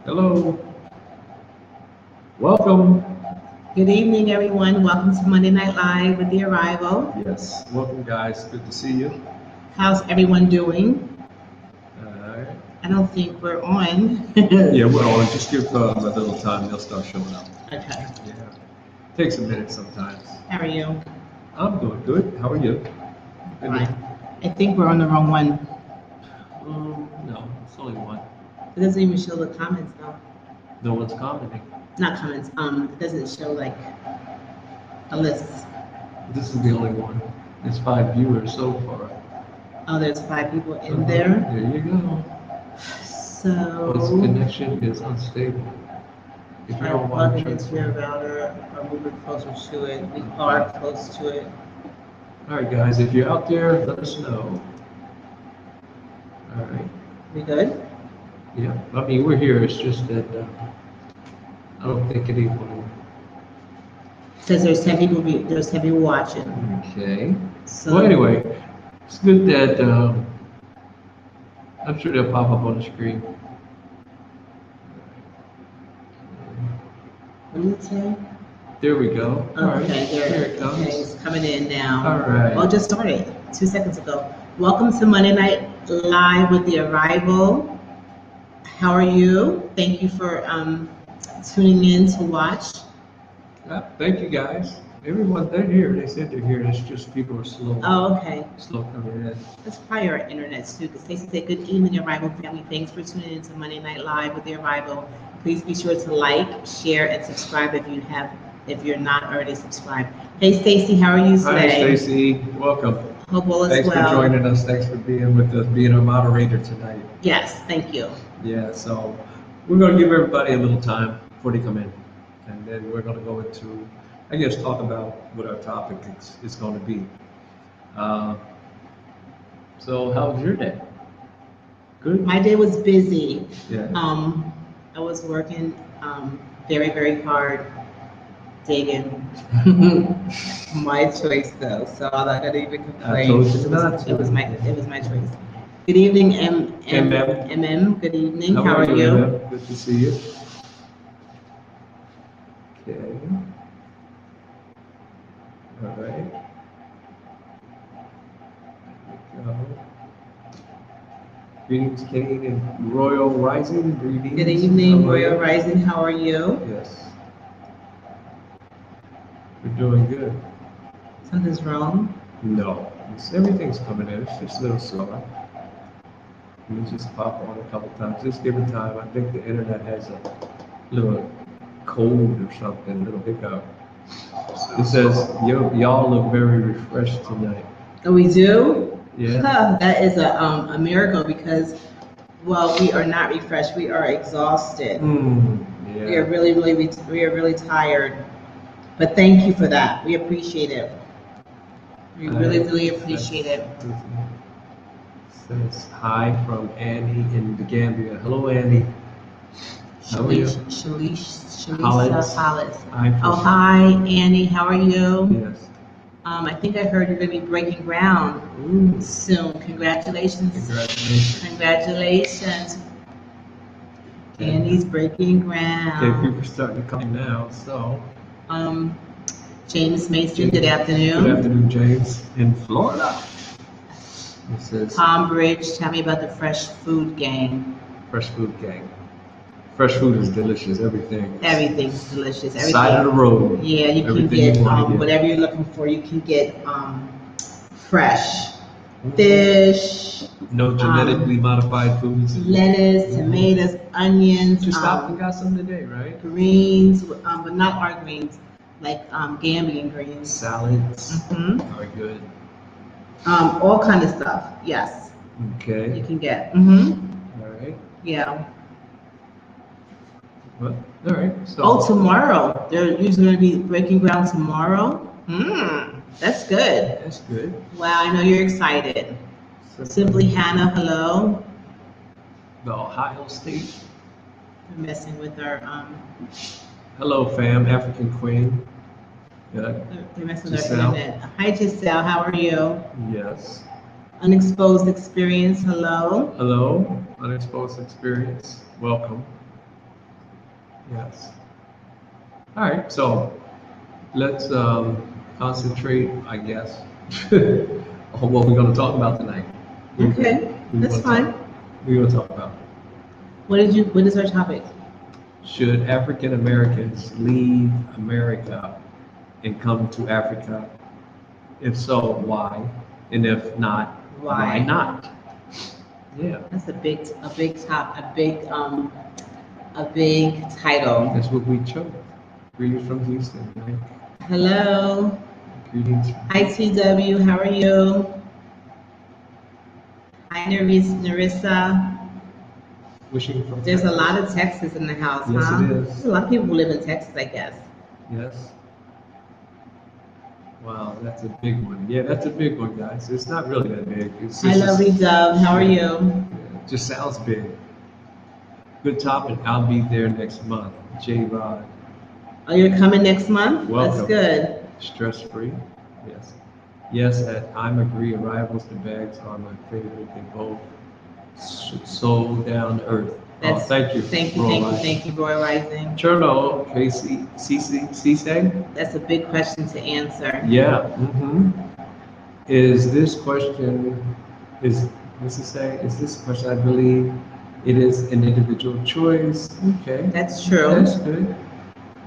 Hello, welcome. Good evening, everyone. Welcome to Monday Night Live with the arrival. Yes, welcome, guys. Good to see you. How's everyone doing? Alright. I don't think we're on. Yeah, well, just give a little time, they'll start showing up. Okay. Yeah, takes a minute sometimes. How are you? I'm doing good. How are you? Good. Fine. I think we're on the wrong one. No, it's only one. It doesn't even show the comments though. No one's commenting. Not comments. It doesn't show like a list. This is the only one. There's 5 viewers so far. Oh, there's 5 people in there. There you go. So. This connection is unstable. If you Try don't want plugging to into your router or moving closer to it. We are close to it. All right, guys, if you're out there, let us know. All right. We good? Yeah, I mean, we're here. It's just that I don't think anyone. Says there's 10 people. There's 10 people watching. Okay. So. Well, anyway, it's good that I'm sure they'll pop up on the screen. What did it say? There we go. All right. Okay, Here it comes. Okay, it's coming in now. All right. Oh, just started 2 seconds ago. Welcome to Monday Night Live with the arrival. How are you? Thank you for tuning in to watch. Yeah, thank you, guys. Everyone, they're here. They said they're here. It's just people are slow. Oh, okay. Slow coming in. That's probably our internet too. Because Stacey said, "Good evening, arrival family. Thanks for tuning in to Monday Night Live with the arrival. Please be sure to like, share, and subscribe if you're not already subscribed." Hey, Stacey, how are you Hi, today? Stacey. Welcome. Hope all is Thanks well. for joining us. Thanks for being with us, being our moderator tonight. Yes, thank you. Yeah, so we're going to give everybody a little time before they come in. And then we're going to go into, I guess, talk about what our topic is going to be. So how was your day? Good? My day was busy. Yeah. I was working very, very hard, digging. My choice though, so I'm not gonna even complain. I told you not to. It was my choice. Good evening, MM. Good evening. How are you? MM? Good to see you. Okay. All right. There we go. Greetings, Kane and Royal Rising. Greetings. Good evening, How are Royal you? Rising. How are you? Yes. We're doing good. Something's wrong. No, everything's coming in. It's just a little slower. Let me just pop on a couple times. Just give it time. I think the internet has a little cold or something, a little hiccup. It says, y'all look very refreshed tonight. Oh, we do? Yeah. Huh, that is a miracle because, well, we are not refreshed. We are exhausted. Yeah. We are really tired. But thank you for that. We appreciate it. We really appreciate it. Says hi from Annie in the Gambia. Hello, Annie. How are you? Shalisa Hollis. Hollis. Hi. Oh, hi, Annie. How are you? Yes. I think I heard you're going to be breaking ground soon. Congratulations. Congratulations. Congratulations. Annie's breaking ground. Okay, people are starting to come now, so. James Mason, good afternoon. Good afternoon, James, in Florida. It says Palm Bridge, tell me about the Fresh Food Gang. Fresh Food Gang. Fresh food is delicious, everything. Everything's delicious. Everything. Side of the road. Yeah, you can Everything get you wanna get. whatever you're looking for. You can get fresh fish, No genetically modified foods. lettuce, tomatoes, onions, You stopped and got some today, right? greens, but not our greens, like Gambian greens. Salads are good. All kind of stuff. Yes, you Okay. can get. All right. Yeah. Well, all right. So. Oh, tomorrow. They're usually going to be breaking ground tomorrow. That's good. That's good. Wow, I know you're excited. Simply Hannah, hello. The Ohio State. We're messing with our Hello, fam, African Queen. Yeah. they're messing with our Giselle. internet. Hi Giselle, how are you? Yes. Unexposed Experience, hello. Hello, Unexposed Experience. Welcome. Yes. All right, so let's concentrate, I guess, on what we're going to talk about tonight. Okay, that's fine. We're going to talk about, What is our topic? should African Americans leave America and come to Africa? If so, why? And if not, why not? Yeah, That's a big title. that's what we chose. Greetings from Houston, right? Hello. Greetings. Hi TW, how are you? Hi Narissa. Wishing from There's a Texas. lot of Texas in the house, Yes, huh? it is. There's a lot of people who live in Texas, I guess. Yes. Wow, that's a big one. Yeah, that's a big one, guys. It's not really that big. It's Hi, just lovely Dove. How are you? yeah, it just sounds big. Good topic. I'll be there next month. J Rod. Oh, you're coming next month? Welcome. That's good. Stress free. Yes. Yes, I'm agree. Arrivals to bags are my favorite. They both so down to earth. That's, thank you. Thank you, Roy thank you, Rising. thank you, Roy Rising. Cherno, Casey, CC. That's a big question to answer. Yeah. Is this question, what's it say? Is this question, I believe it is an individual choice. Okay. That's true. That's good.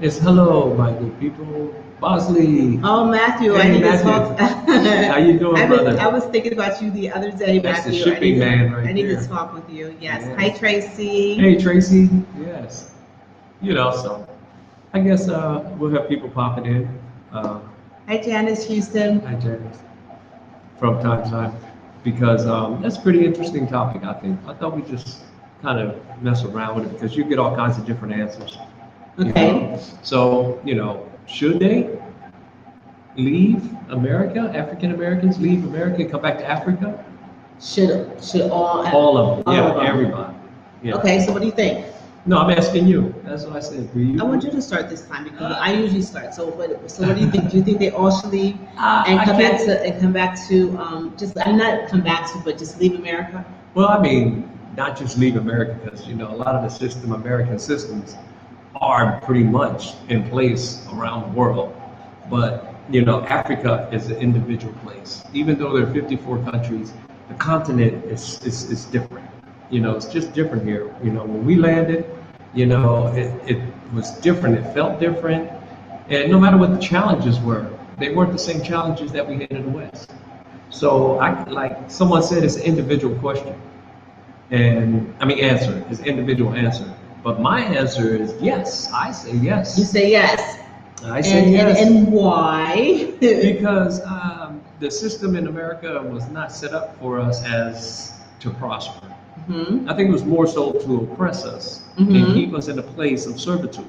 It's hello, my good people. Bosley. Oh, Matthew, I Hey, need to Matthew. talk. How you doing, brother? I was thinking about you the other day, That's the Matthew. shipping man right I need there. to talk with you. Yes. Yes. Hi, Tracy. Hey, Tracy. Yes. So I guess we'll have people popping in. Hi, Janice Houston. Hi, Janice. From time to time, because that's a pretty interesting topic, I think. I thought we just kind of mess around with it because you get all kinds of different answers. Okay. So, should they leave America? African Americans leave America and come back to Africa? Should all All of them. all Yeah, of them. everybody. Yeah. Okay, so what do you think? No, I'm asking you. That's what I said. Do you? I want you to start this time because I usually start. So what do you think? Do you think they all should leave and I come back can't- to just I'm not come back to but just leave America? Well, I mean, not just leave America because, a lot of the American systems are pretty much in place around the world. But, Africa is an individual place. Even though there are 54 countries, the continent is different. It's just different here. When we landed, it was different. It felt different. And no matter what the challenges were, they weren't the same challenges that we had in the West. So like someone said, it's an individual question. And answer is individual answer. But my answer is yes. I say yes. You say yes. I say yes. And why? Because the system in America was not set up for us as to prosper. Mm-hmm. I think it was more so to oppress us Mm-hmm. and keep us in a place of servitude.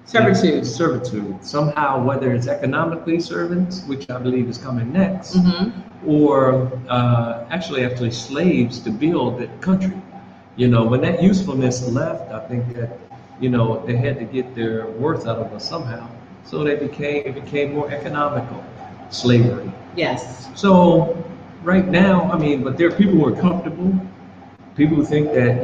Servitude. Somehow, whether it's economically servants, which I believe is coming next, Mm-hmm. or actually slaves to build the country. When that usefulness left, I think that, they had to get their worth out of us somehow. So it became more economical, slavery. Yes. So right now, but there are people who are comfortable, people who think that,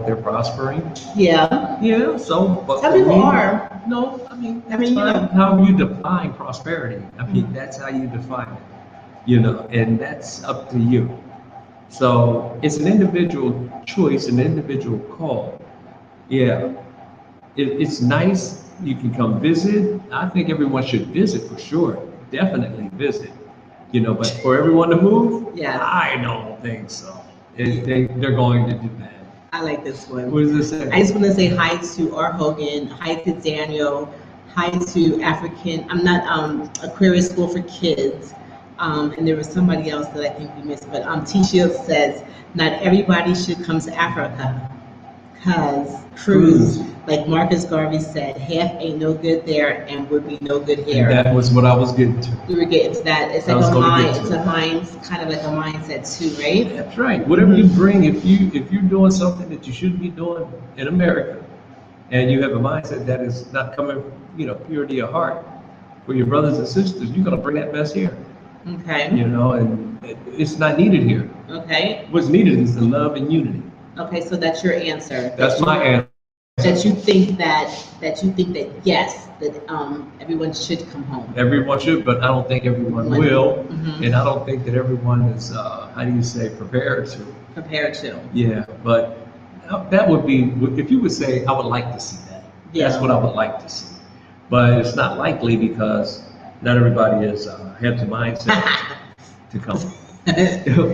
they're prospering. Yeah. Yeah, so, but Some for people me, are. no, you know. how you define prosperity. That's how you define it, and that's up to you. So it's an individual choice, an individual call. Yeah, it's nice. You can come visit. I think everyone should visit for sure. Definitely visit. But for everyone to move, Yeah. I don't think so. They're going to do that. I like this one. What does it say? I just want to say hi to R. Hogan, hi to Daniel, hi to African. I'm not Aquarius School for Kids, and there was somebody else that I think we missed. But T. Shields says not everybody should come to Africa, cause cruise. Like Marcus Garvey said, half ain't no good there and would be no good here. And that was what I was getting to. We were getting to that. It's like a mind. It's a mind, kind of like a mindset too, right? That's right. Whatever you bring, if you're doing something that you shouldn't be doing in America, and you have a mindset that is not coming, pure to your heart, for your brothers and sisters, you're gonna bring that mess here. Okay. And it's not needed here. Okay. What's needed is the love and unity. Okay, so that's your answer. That's my answer. that you think that yes, that everyone should come home. Everyone should, but I don't think everyone will, Mhm. and I don't think that everyone is, how do you say, prepared to. Prepared to. Yeah, but that would be, if you would say, I would like to see that. That's what I would like to see. But it's not likely because not everybody has the mindset to come.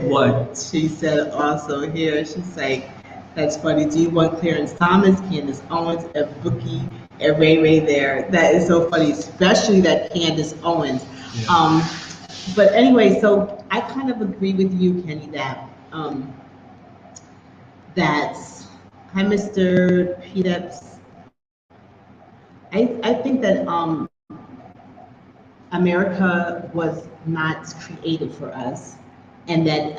What? She said also here, she's like, that's funny. Do you want Clarence Thomas, Candace Owens, and Bookie, and Ray Ray there? That is so funny, especially that Candace Owens. Yeah. But anyway, so I kind of agree with you, Kenny, that that's, hi, Mr. Peteps. I think that America was not created for us, and that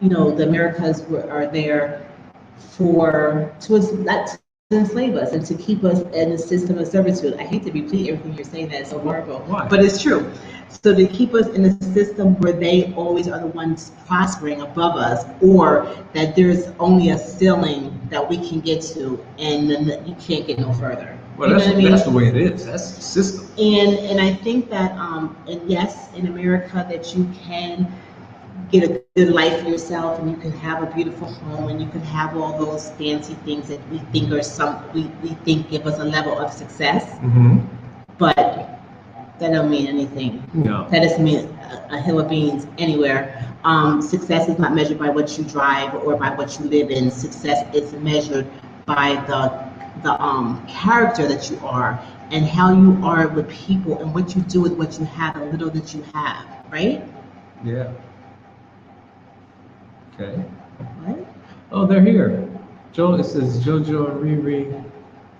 the Americas are there to enslave us and to keep us in a system of servitude. I hate to repeat everything you're saying, that is so horrible. Why? But it's true. So to keep us in a system where they always are the ones prospering above us, or that there's only a ceiling that we can get to, and then you can't get no further. Well, that's the way it is. That's the system. And I think that and yes, in America, that you can get a good life for yourself, and you can have a beautiful home, and you can have all those fancy things that we think we think give us a level of success. Mm-hmm. But that don't mean anything. No. That doesn't mean a hill of beans anywhere. Success is not measured by what you drive or by what you live in. Success is measured by the character that you are, and how you are with people, and what you do with what you have, the little that you have, right? Yeah. Okay. What? Oh, they're here. It says Jojo and Riri.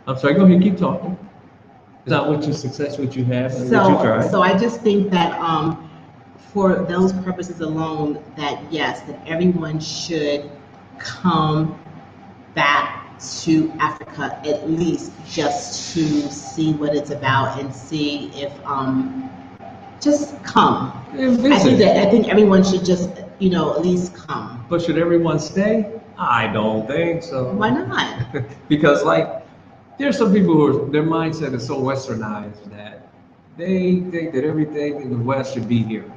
I'm sorry, go ahead, keep talking. It's not what your success, what you have, and what you drive. So I just think that for those purposes alone, that yes, that everyone should come back to Africa, at least just to see what it's about, and see if just come. I think everyone should just at least come. But should everyone stay? I don't think so. Why not? Because there's some people who their mindset is so westernized that they think that everything in the West should be here.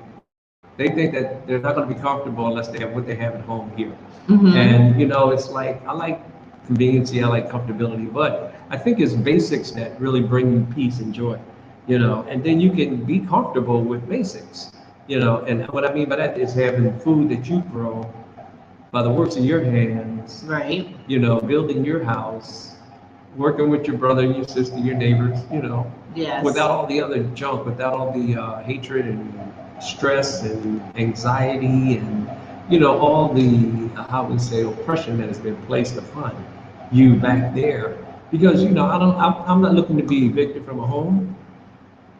They think that they're not going to be comfortable unless they have what they have at home here. Mm-hmm. And it's like, I like conveniency, I like comfortability, but I think it's basics that really bring you peace and joy, and then you can be comfortable with basics, and what I mean by that is having food that you grow by the works of your hands, right? Building your house, working with your brother, your sister, your neighbors, yes. Without all the other junk, without all the hatred and stress and anxiety and all the how we say oppression that has been placed upon you back there, because I'm not looking to be evicted from a home.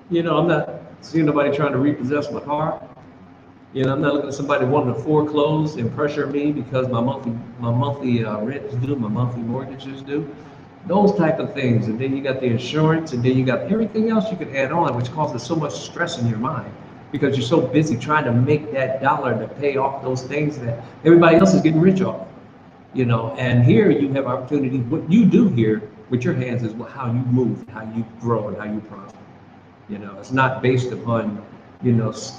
I'm not seeing nobody trying to repossess my car. I'm not looking at somebody wanting to foreclose and pressure me because my monthly rent is due, my monthly mortgage is due. Those type of things, and then you got the insurance, and then you got everything else you can add on, which causes so much stress in your mind because you're so busy trying to make that dollar to pay off those things that everybody else is getting rich off. And here you have opportunity. What you do here with your hands is how you move, how you grow, and how you prosper. It's not based upon,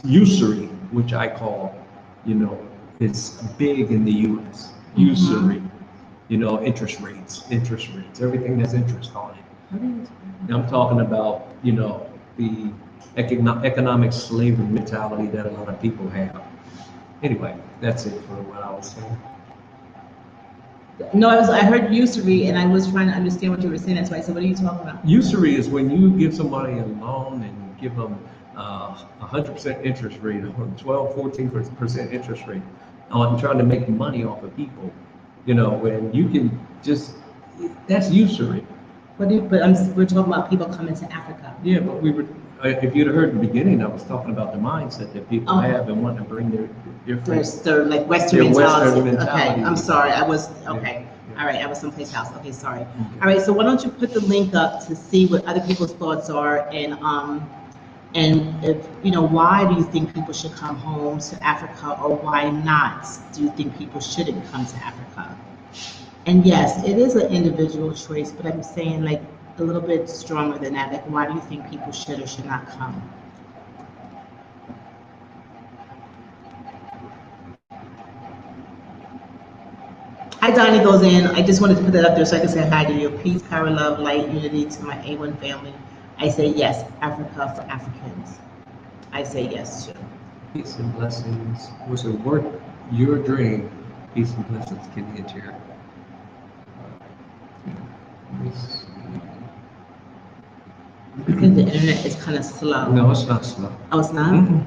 usury, which I call, it's big in the U.S. Usury, interest rates, everything has interest on it. Now I'm talking about, the economic slavery mentality that a lot of people have. Anyway, that's it for what I was saying. No, I heard usury, and I was trying to understand what you were saying. That's why I said, what are you talking about? Usury is when you give somebody a loan and give them 100% interest rate, or 12-14% interest rate on trying to make money off of people. When you can that's usury. But we're talking about people coming to Africa. Yeah, but if you'd have heard in the beginning, I was talking about the mindset that people have and want to bring their like Western mentality. mentality. Okay, I'm sorry. I was okay. Yeah. All right, I was someplace else. Okay, sorry. All right, so why don't you put the link up to see what other people's thoughts are, and if why do you think people should come home to Africa, or why not? Do you think people shouldn't come to Africa? And yes, it is an individual choice, but I'm saying like a little bit stronger than that. Like, why do you think people should or should not come? Hi, Donnie goes in. I just wanted to put that up there so I can say hi to you. Peace, power, love, light, unity to my A1 family. I say yes, Africa for Africans. I say yes too. Peace and blessings. Was it work your dream? Peace and blessings, Kitty and Chair. Let me see. I think the internet is kind of slow. No, it's not slow. Oh, it's not?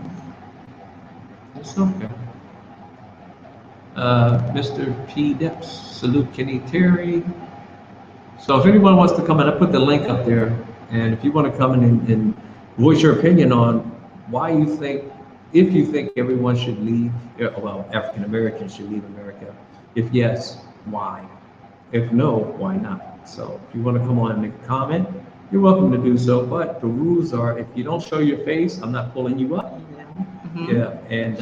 It's okay. Mr. P. Depps, salute Kenny Terry. So if anyone wants to come in, I put the link up there. And if you want to come in and voice your opinion on why you think, if you think everyone should leave, well, African Americans should leave America. If yes, why? If no, why not? So if you want to come on and make a comment, you're welcome to do so. But the rules are, if you don't show your face, I'm not pulling you up. Yeah, and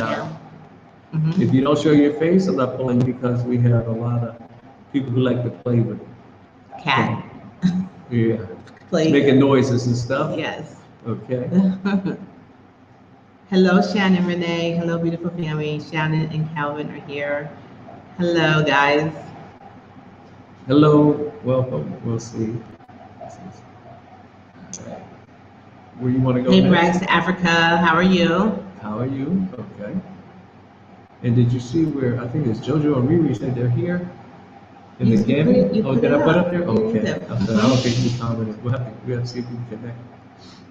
if you don't show your face, I'm not pulling you because we have a lot of people who like to play with Cat. Yeah. Play. Making noises and stuff. Yes. Okay. Hello, Shannon, Renee. Hello, beautiful family. Shannon and Calvin are here. Hello, guys. Hello, welcome. We'll see. Where you want to go Hey, next? Brags to Africa. How are you? How are you? Okay. And did you see where, I think it's JoJo and Riri said they're here? In the game? Oh, did I put up there? Okay. I don't think we commented. We have to see if we can connect.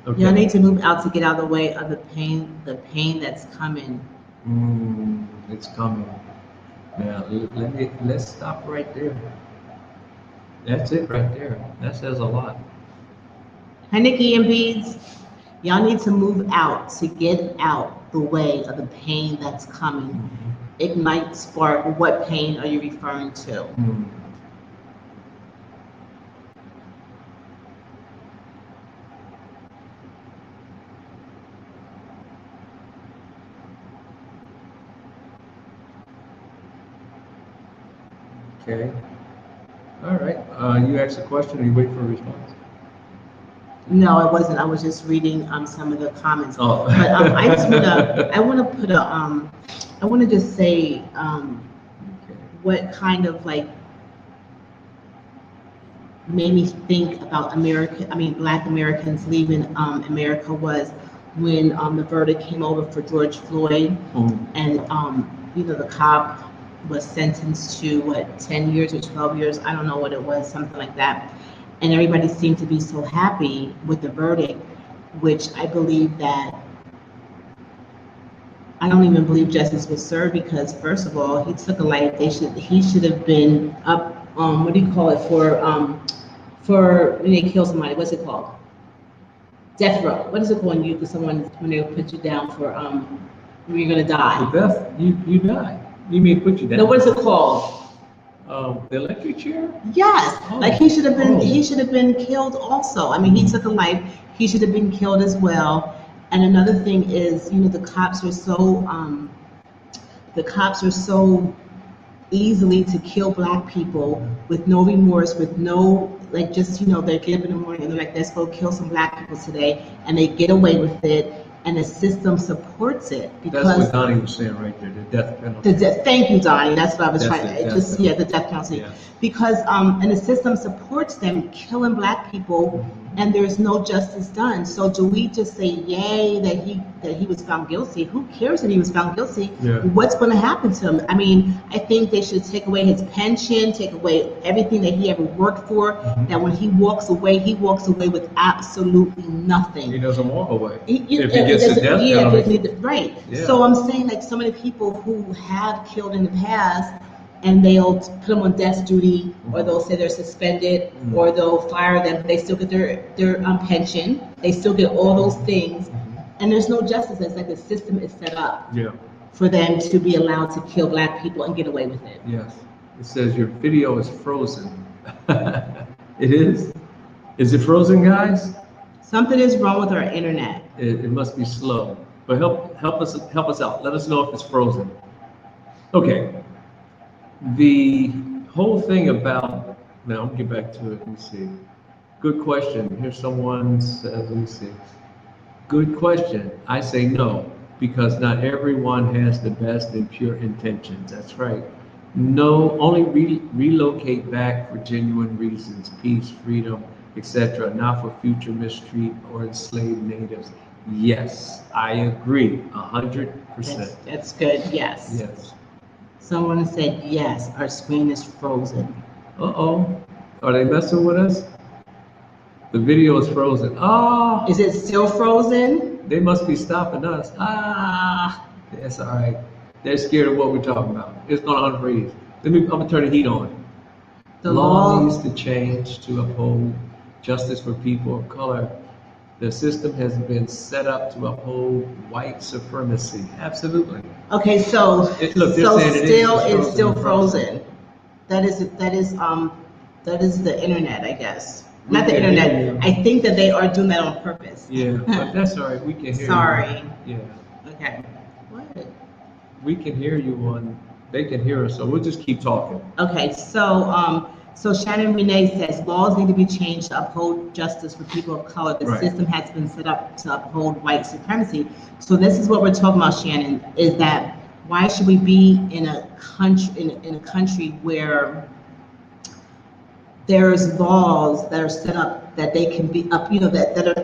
Okay. Y'all need to move out to get out of the way of the pain that's coming. It's coming. Now, let's stop right there. That's it right there. That says a lot. Hi, Nikki and Beads. Y'all need to move out to get out the way of the pain that's coming. It might spark, what pain are you referring to? Okay. All right. You asked a question, or you wait for a response? No, I wasn't. I was just reading some of the comments. Oh. But I just I want to just say what kind of like made me think about Black Americans leaving America was when the verdict came over for George Floyd, and the cop was sentenced to 10 years or 12 years, I don't know what it was, something like that. And everybody seemed to be so happy with the verdict, which I believe that I don't even believe justice was served, because first of all, he took a life. He should have been up. What do you call it for when they kill somebody? What's it called? Death row. What is it called when they put you down for when you're gonna die? The death, you die. You mean put you down? No, what is it called? The electric chair? Yes, like he should have been killed also. I mean, he took a life. He should have been killed as well. And another thing is, the cops are so easily to kill Black people with no remorse, with no they get up in the morning and they're like, let's go kill some Black people today, and they get away with it. And the system supports it because that's what Donnie was saying right there, the death penalty. Thank you, Donnie. That's what I was trying to the death penalty. Yeah. Because and the system supports them killing Black people, and there's no justice done. So do we just say yay that he was found guilty? Who cares that he was found guilty? Yeah. What's going to happen to him? I mean, I think they should take away his pension, take away everything that he ever worked for. That when he walks away with absolutely nothing. He doesn't walk away. If he gets the death penalty. Right. Yeah. So I'm saying, like, so many people who have killed in the past, and they'll put them on death duty, or they'll say they're suspended, or they'll fire them, but they still get their pension. They still get all those things, and there's no justice. It's like the system is set up for them to be allowed to kill Black people and get away with it. Yes. It says your video is frozen. It is? Is it frozen, guys? Something is wrong with our internet. It must be slow. But help us out. Let us know if it's frozen. Okay. The whole thing about, now I'll get back to it. Let me see. Good question. Here's someone says, let me see. Good question. I say no, because not everyone has the best and pure intentions. That's right. No, only relocate back for genuine reasons, peace, freedom, etc., not for future mistreat or enslaved natives. Yes, I agree, 100%. That's good, yes. Yes. Someone said yes, our screen is frozen. Uh-oh. Are they messing with us? The video is frozen. Ah, Is it still frozen? they must be stopping us. Ah, that's all right. They're scared of what we're talking about. It's gonna unfreeze. I'm gonna turn the heat on. The Law law, needs to change to uphold justice for people of color. The system has been set up to uphold white supremacy. Absolutely. okay, so, Look, they're so saying it's still and frozen. That is the internet, I guess. We Not the can hear internet. you. I think that they are doing that on purpose. Yeah, but that's all right. We can hear Sorry. you. Yeah. Okay. What? We can hear you on, they can hear us, so we'll just keep talking. Okay, so Shannon Renee says laws need to be changed to uphold justice for people of color. The Right. system has been set up to uphold white supremacy. So this is what we're talking about, Shannon, is that why should we be in a country where there's laws that are set up that they can be up,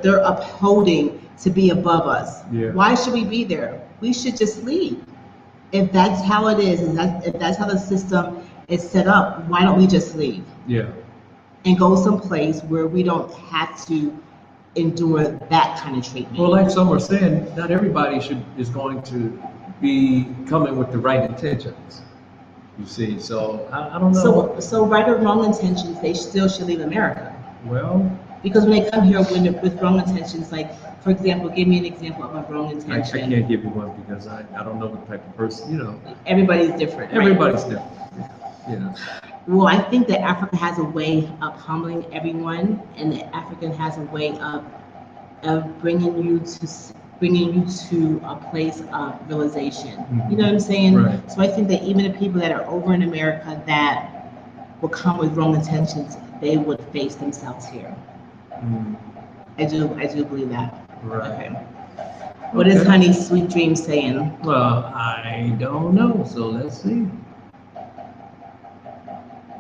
they're upholding to be above us. Yeah. Why should we be there? We should just leave. If that's how it is, and if that's how the system is set up, why don't we just leave Yeah. and go someplace where we don't have to endure that kind of treatment? Well, like some are saying, not everybody is going to be coming with the right intentions. You see, so I don't know. So right or wrong intentions, they still should leave America. Well, Because when they come here with wrong intentions, like, for example, give me an example of a wrong I intention. can't give you one because I don't know what type of person, Everybody's different. Right? everybody's different. Yeah. Well, I think that Africa has a way of humbling everyone, and that African has a way of bringing you to a place of realization. You know what I'm saying? Right. So I think that even the people that are over in America that will come with wrong intentions, they would face themselves here. Mm, I do believe that. right. Okay. What is Okay. Honey's Sweet Dream saying? Well, I don't know, so let's see.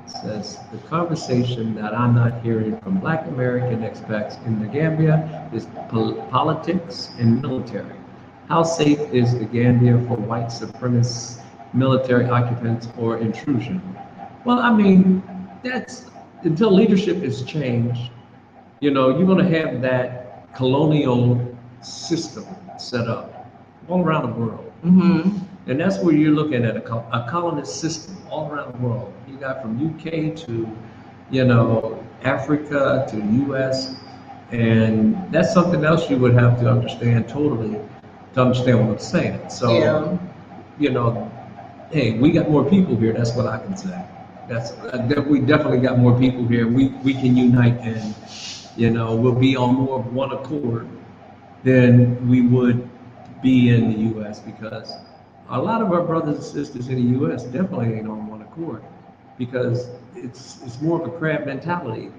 It says, the conversation that I'm not hearing from Black American expats in the Gambia is politics and military. How safe is the Gambia for white supremacist military occupants or intrusion? Well, I mean, that's until leadership is changed, you're going to have that colonial system set up all around the world. Mm-hmm. And that's where you're looking at a colonist system all around the world. You got from UK to, Africa to US. And that's something else you would have to understand totally to understand what I'm saying. So, hey, we got more people here. That's what I can say. We definitely got more people here. We can unite and, we'll be on more of one accord than we would be in the US, because a lot of our brothers and sisters in the US definitely ain't on one accord, because it's more of a crab mentality.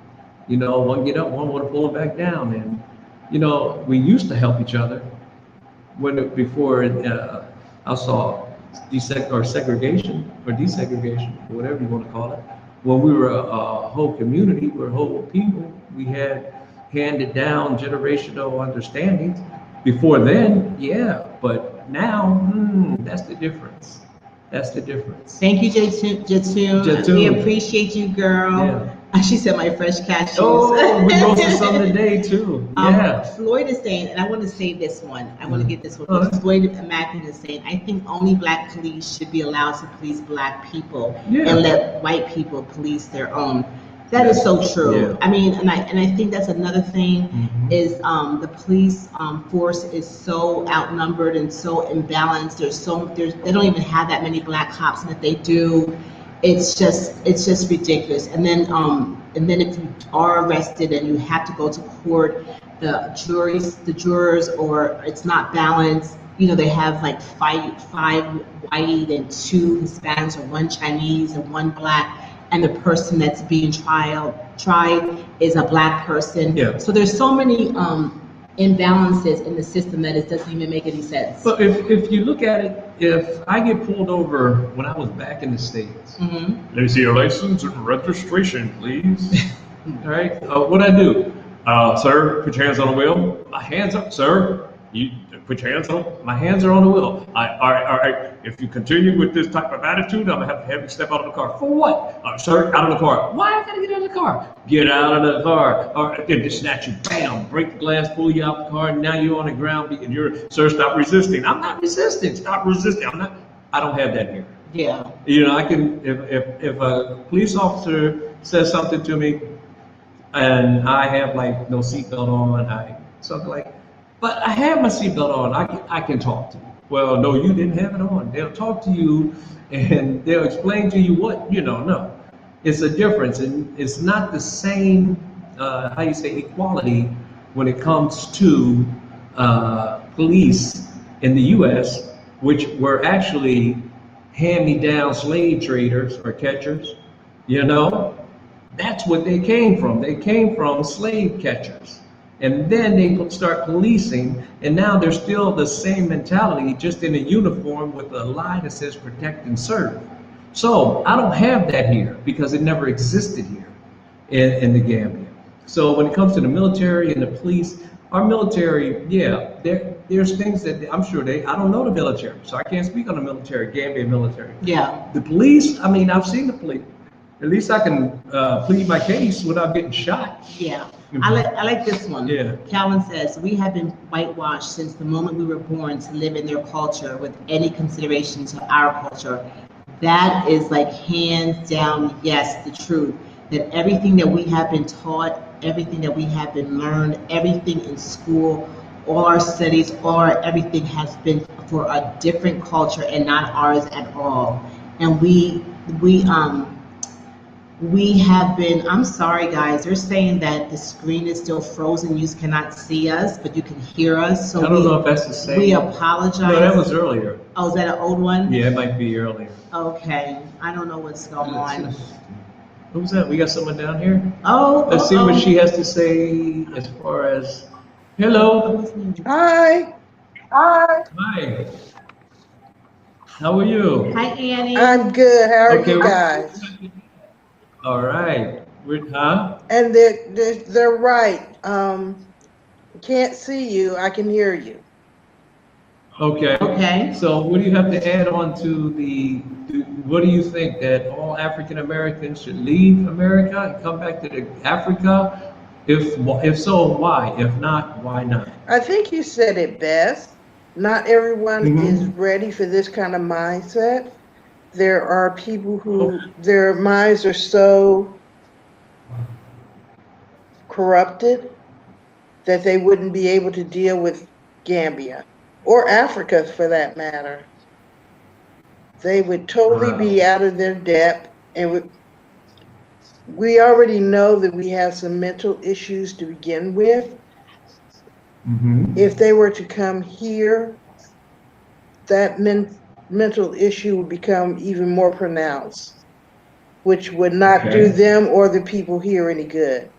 One get up, one want to pull it back down. And, we used to help each other before I saw segregation or desegregation, or whatever you want to call it. When we were a whole community, we're a whole people, we had handed down generational understandings. Before then, yeah, but now, that's the difference. That's the difference. Thank you, Jatoon. We appreciate you, girl. Yeah. She said my fresh cashews. Oh, we roasted some today too. Yeah. Floyd is saying, and I want to say this one. I want to get this one. Uh-huh. Floyd Mackin is saying, I think only Black police should be allowed to police Black people Yeah. and let white people police their own. That is so true. Yeah. I mean, and I think that's another thing is the police force is so outnumbered and so imbalanced. They don't even have that many Black cops, and if they do, it's just ridiculous. And then if you are arrested and you have to go to court, the jurors, or it's not balanced. They have like five white and 2 Hispanics, or 1 Chinese and 1 Black. and the person that's being tried is a Black person. Yeah. So there's so many imbalances in the system that it doesn't even make any sense. But if you look at it, if I get pulled over when I was back in the States, Mm-hmm. let me see your license and registration, please. All right, what I do? Sir, put your hands on the wheel. My hands up, sir. You put your hands on. My hands are on the wheel. All right. If you continue with this type of attitude, I'm gonna have you step out of the car. For what? Sir, out of the car. Why I gotta get out of the car? Get out of the car. All right, then just snatch you, bam, break the glass, pull you out the car, and now you're on the ground. And sir, stop resisting. I'm not resisting. Stop resisting. I don't have that here. Yeah. You know, I can if a police officer says something to me, and I have like no seatbelt on, something like. But I have my seatbelt on. I can talk to you. Well, no, you didn't have it on. They'll talk to you, and they'll explain to you what No, it's a difference, and it's not the same. How you say equality when it comes to police in the U.S., which were actually hand-me-down slave traders or catchers. That's what they came from. They came from slave catchers. And then they start policing, and now they're still the same mentality, just in a uniform with a line that says protect and serve. So I don't have that here because it never existed here in the Gambia. So when it comes to the military and the police, our military, yeah, there's things that I'm sure I don't know the military, so I can't speak on the military, Gambia military. Yeah. The police, I've seen the police. At least I can plead my case without getting shot. Yeah. I like this one. Yeah. Calvin says, we have been whitewashed since the moment we were born to live in their culture with any consideration to our culture. That is like hands down, yes, the truth. That everything that we have been taught, everything that we have been learned, everything in school, all our studies, everything has been for a different culture and not ours at all. And we have been, I'm sorry guys, they're saying that the screen is still frozen, you cannot see us, but you can hear us. So I don't know if that's the same. We apologize. No, that was earlier. Oh, is that an old one? Yeah, it might be earlier. Okay, I don't know what's going on. Who's that? We got someone down here? Oh, Let's see what she has to say as far as, hello. Hi. Hi. How are you? Hi, Annie. I'm good. How are you guys? All right. And they're right. Can't see you. I can hear you. Okay. Okay. So what do you have to add on to what do you think, that all African Americans should leave America and come back to Africa? If so, why? If not, why not? I think you said it best. Not everyone is ready for this kind of mindset. There are people who their minds are so corrupted that they wouldn't be able to deal with Gambia or Africa for that matter. They would totally be out of their depth, and we already know that we have some mental issues to begin with. If they were to come here, that mental issue would become even more pronounced, which would not do them or the people here any good.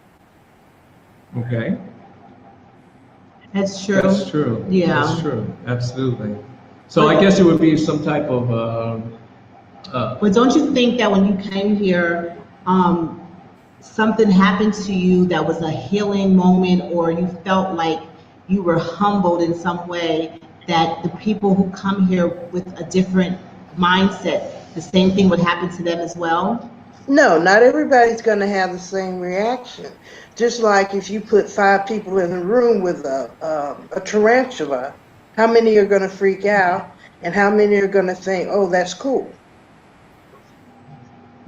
Okay. That's true. That's true. Yeah. That's true. Absolutely. So I guess it would be some type of. But don't you think that when you came here, something happened to you that was a healing moment, or you felt like you were humbled in some way, that the people who come here with a different mindset, the same thing would happen to them as well? No, not everybody's going to have the same reaction. Just like if you put 5 people in a room with a tarantula, how many are going to freak out and how many are going to think, oh, that's cool?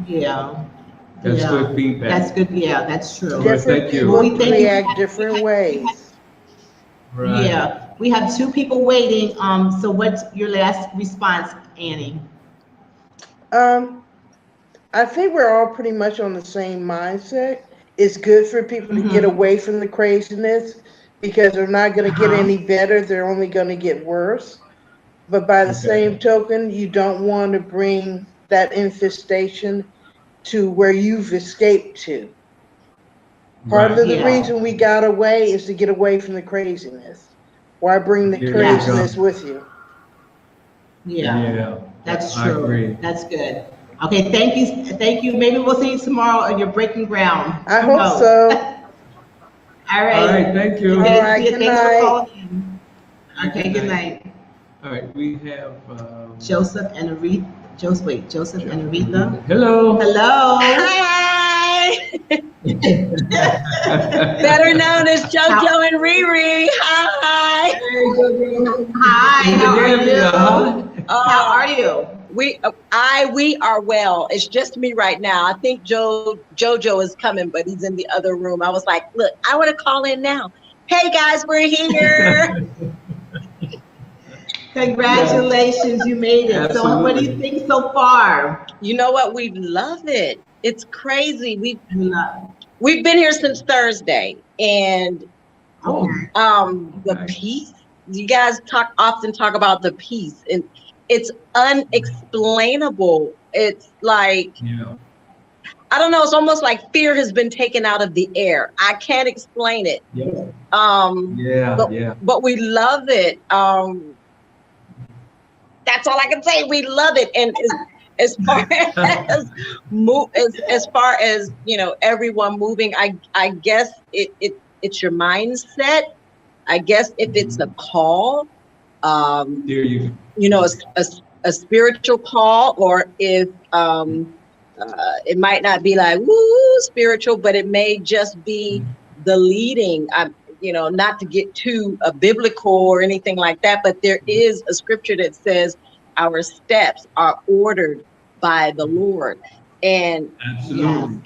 Yeah. That's good feedback. That's good. Yeah, that's true. Different people react different ways. Right. Yeah, we have 2 people waiting. So what's your last response, Annie? I think we're all pretty much on the same mindset. It's good for people to get away from the craziness because they're not going to get any better. They're only going to get worse. But by the same token, you don't want to bring that infestation to where you've escaped to. Part Right. of the Yeah. reason we got away is to get away from the craziness. Why bring the There you craziness go. with you? Yeah, that's I true. agree. That's good. Okay, thank you. Thank you. Maybe we'll see you tomorrow on your breaking ground. I Who hope knows? so. All right. All right, thank you. All Good to right, see you. good Thanks for night. calling in. Okay, good night. All right, we have Joseph and Aretha. Joseph and Aretha. Hello. Hello. Hi! Better known as JoJo and Riri. Hi! Hi. How are you? How are you? We are well. It's just me right now. I think JoJo is coming, but he's in the other room. I was like, look, I want to call in now. Hey guys, we're here. Congratulations, you made it. So what do you think so far? You know what? We love it. It's crazy. You love. We've been here since Thursday, and Okay. the peace. You guys often talk about the peace, and it's unexplainable. It's like, I don't know. It's almost like fear has been taken out of the air. I can't explain it. Yeah. But we love it. That's all I can say. We love it, and as far as you know, everyone moving. I guess it's your mindset. I guess if it's a call, you know, a spiritual call, or if it might not be like woo spiritual, but it may just be the leading. You know, not to get too biblical or anything like that, but there is a scripture that says our steps are ordered by the Lord. And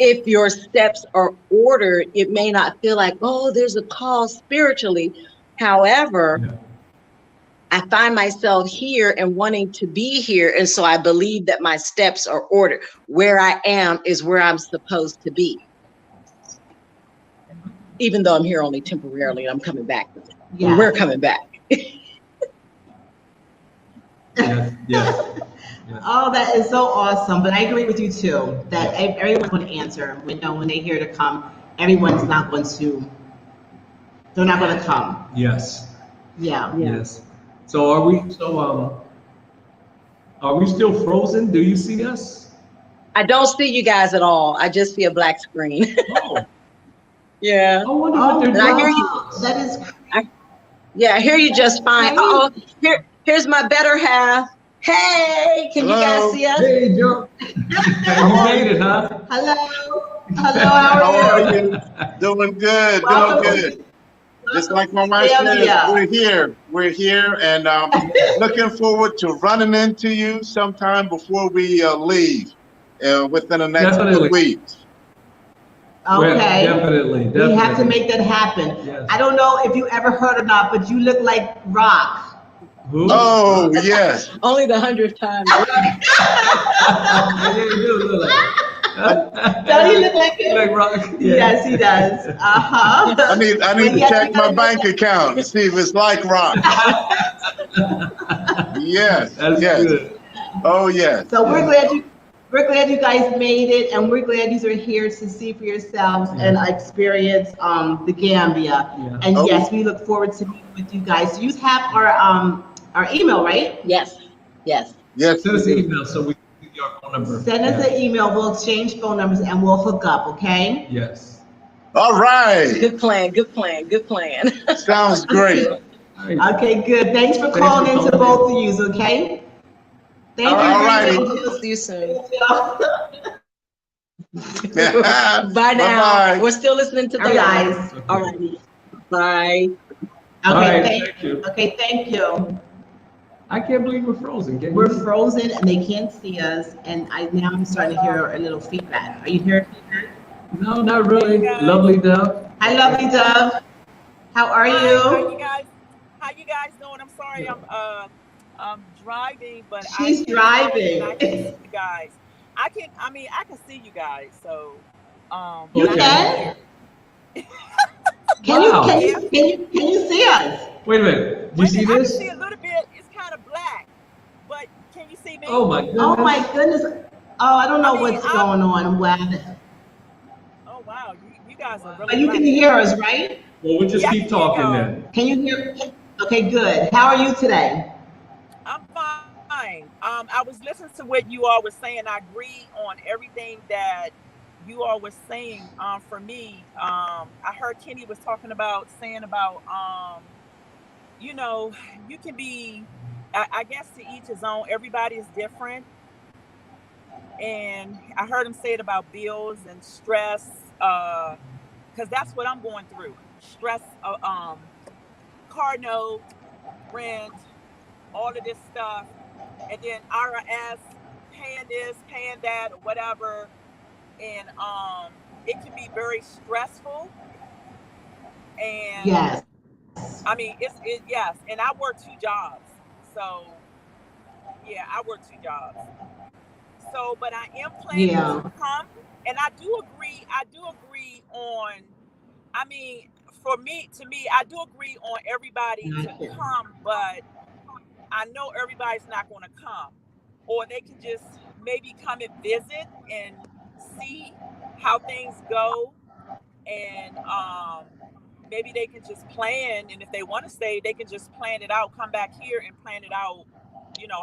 if your steps are ordered, it may not feel like, oh, there's a call spiritually. However, I find myself here and wanting to be here. And so I believe that my steps are ordered. Where I am is where I'm supposed to be. Even though I'm here only temporarily and I'm coming back. Yeah. We're coming back. Oh, that is so awesome. But I agree with you too, that everyone's going to answer. When they hear to come, everyone's not going to, they're not going to come. Yes. Yeah. Yes. So are we still frozen? Do you see us? I don't see you guys at all. I just see a black screen. Oh. Yeah. I wonder what they're doing. I hear you. That is. I hear you just fine. Here's my better half. Hey, can you guys see us? Hey, Joe. You made it, huh? Hello. How are you? Doing good. Welcome. Doing good. Just like my wife said, we're here, and looking forward to running into you sometime before we leave within the next few weeks. Okay. Definitely. We have to make that happen. Yes. I don't know if you ever heard or not, but you look like Rock. Who? Oh, yes. Only the 100th time. Does he look like him? Like Rock? Yeah. Yes, he does. Uh-huh. I need to check my bank account to see if it's like Rock. Yes. That's good. Oh, yes. So we're glad you guys made it, and we're glad you are here to see for yourselves and experience the Gambia. Yeah. And yes, we look forward to meeting with you guys. You have our email, right? Yes. Send us an email so we can get your phone number. Send us an email. We'll exchange phone numbers and we'll hook up. Okay? Yes. All right. Good plan. Sounds great. Okay, good. Thanks for calling in to both of you. Okay. Thank you. All right. See you soon. Bye now. Bye-bye. We're still listening to the guys. Okay. All right. Bye. Okay, thank you. Okay, thank you. I can't believe we're frozen. We're frozen and they can't see us. And now I'm starting to hear a little feedback. Are you hearing feedback? No, not really. Lovely Dove. Hi, Lovely Dove. How are you? How you guys doing? I'm sorry, I'm driving, but she's driving. I can see you guys. I can see you guys. So, you can. Can you see us? Wait a minute. Do you see I this? can see a little bit. It's kind of black, but can you see me? Oh my goodness. Oh my goodness. Oh, I don't I know mean, what's going on. I'm glad. oh wow, you guys are But really you can blessed. hear us, right? Well, we'll just Yeah, I keep can hear talking y'all. then. Can you hear? Okay, good. How are you today? I'm fine. I was listening to what you all were saying. I agree on everything that you all were saying. For me, I heard Kenny was talking about saying about, you know, you can be, I guess to each his own. Everybody is different, and I heard him say it about bills and stress, because that's what I'm going through. Stress, car note, rent, all of this stuff, and then IRS paying this, paying that, or whatever. And it can be very stressful. And Yes. I mean, yes. And I work two jobs, so yeah, I work two jobs. So, but I am planning to Yeah. come, and I do agree. I do agree on. I mean, for me, to me, I do agree on everybody to Gotcha. come, but I know everybody's not going to come, or they can just maybe come and visit and see how things go, and maybe they can just plan. And if they want to stay, they can just plan it out, come back here and plan it out.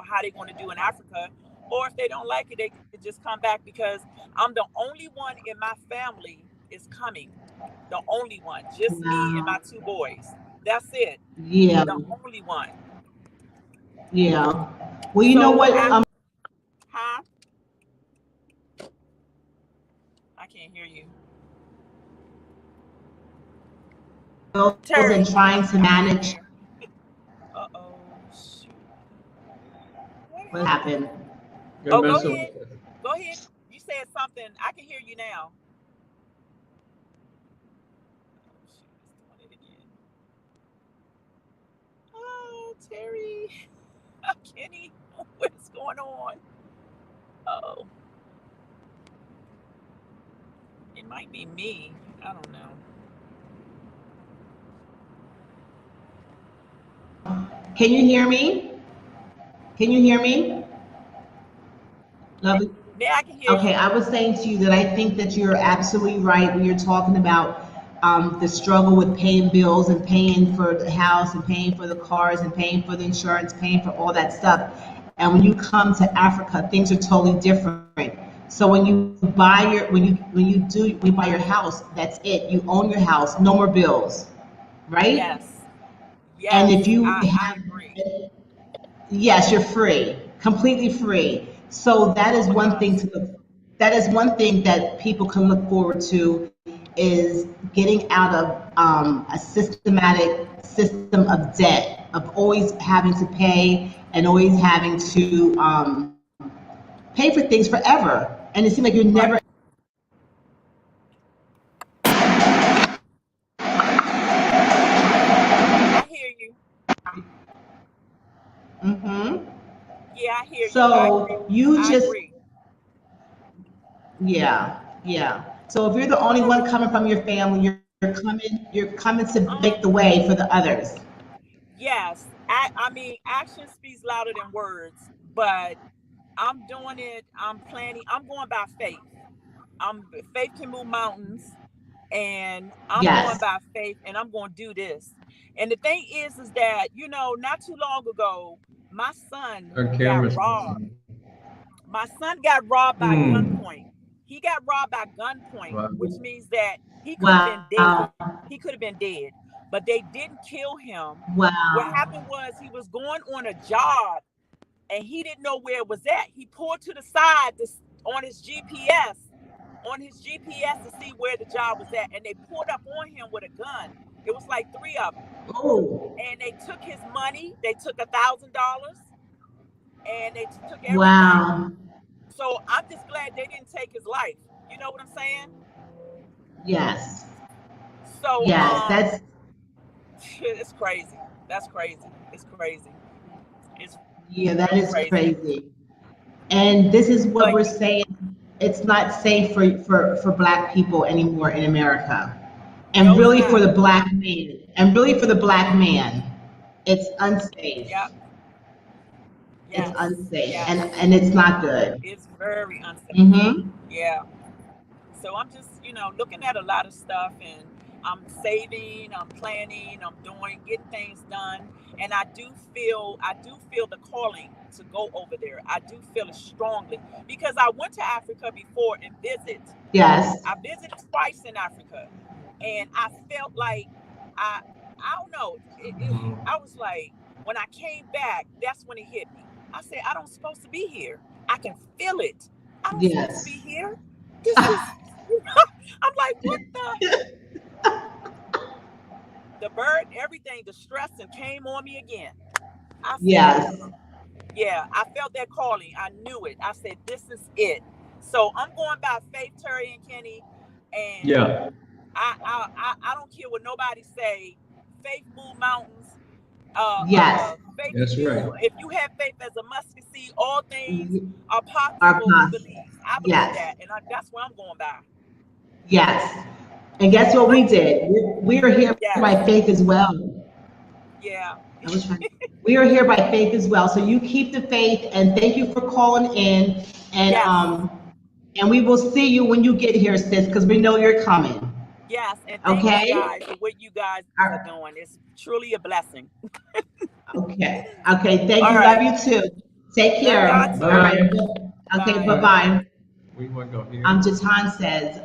How they're going to do in Africa, or if they don't like it, they can just come back, because I'm the only one in my family is coming. The only one, just me and my Wow. two boys. That's it. Yeah. The only one. Yeah. Well, you know So, what? huh? I can't hear you. Terry, And trying to I can't manage hear. Uh-oh. Shoot. What what happened? happened. You're Oh, go messing ahead. with it. Go ahead. You said something. I can hear you now. Oh, shoot. It's doing it again. Oh, Terry. Kenny. What's going on? Oh, it might be me. I don't know. Can you hear me? Can you hear me? Lovely. Now I can hear Okay, you. I was saying to you that I think that you're absolutely right when you're talking about the struggle with paying bills and paying for the house and paying for the cars and paying for the insurance, paying for all that stuff. And when you come to Africa, things are totally different. So when you buy your when you buy your house, that's it. You own your house, no more bills, right? Yes. And Yes. if you I have agree. Yes, you're free, completely free. So Oh my gosh. that is one thing that people can look forward to is getting out of a systematic system of debt, of always having to pay and always having to pay for things forever. And it seems like you're never. Right. I hear you. Hmm. Yeah, I hear you. I agree. So you I just, agree. yeah, yeah. So if you're the only So, one coming from your family, you're coming to make um, the way for the others. yes. I mean, action speaks louder than words, but I'm doing it. I'm planning. I'm going by faith. Faith can move mountains, and I'm going Yes. by faith, and I'm going to do this. And the thing is that not too long ago, my son Our got camera's robbed. messing. My son got robbed by Hmm. gunpoint. He got robbed by gunpoint, Wow. which means that he could have been dead. Wow. He could have been dead, but they didn't kill him. What Wow. happened was he was going on a job, and he didn't know where it was at. He pulled to the side on his GPS, to see where the job was at, and they pulled up on him with a gun. It was like three of them, Oh, and they took his money. They took $1,000, and they took everything. wow. So I'm just glad they didn't take his life. You know what I'm saying? Yes. So Yes. That's, it's crazy. That's crazy. It's crazy. It's yeah, that really is crazy. crazy. And this is what But we're saying. It's not safe for Black people anymore in America. And no, it's really for not. the Black man. And really for the Black man. It's unsafe. Yeah. It's Yes. unsafe, Yes. and it's not good. It's very unsafe. Mm-hmm. Yeah. So I'm just, looking at a lot of stuff, and I'm saving, I'm planning, I'm getting things done. And I do feel the calling to go over there. I do feel it strongly because I went to Africa before and visit. Yes. I visited twice in Africa, and I felt like I don't know. I was like, when I came back, that's when it hit me. I said, I don't supposed to be here. I can feel it. I don't supposed to be Yes. here. This is. I'm like, what the bird, everything, the stress and came on me again. I said, Yes. yeah, I felt that calling. I knew it. I said, this is it. So I'm going by faith, Terry and Kenny, and Yeah. I don't care what nobody say. Faith move mountains. Yes. Faith, That's right. if you have faith as a mustard seed, all things are Our possible. We past. believe. I believe Yes. that, and that's what I'm going by. Yes. And guess what we did? We are here Yes. by faith as well. Yeah. We are here by faith as well. So you keep the faith, and thank you for calling in. And Yes. and we will see you when you get here, sis, because we know you're coming. Yes, and thank Okay. you guys for what you guys are doing. It's truly a blessing. Okay. Okay. Thank All you. right. Love you too. Take care. Love y'all too. All right. Okay. Bye. Bye bye. We want to go here. Jatan says,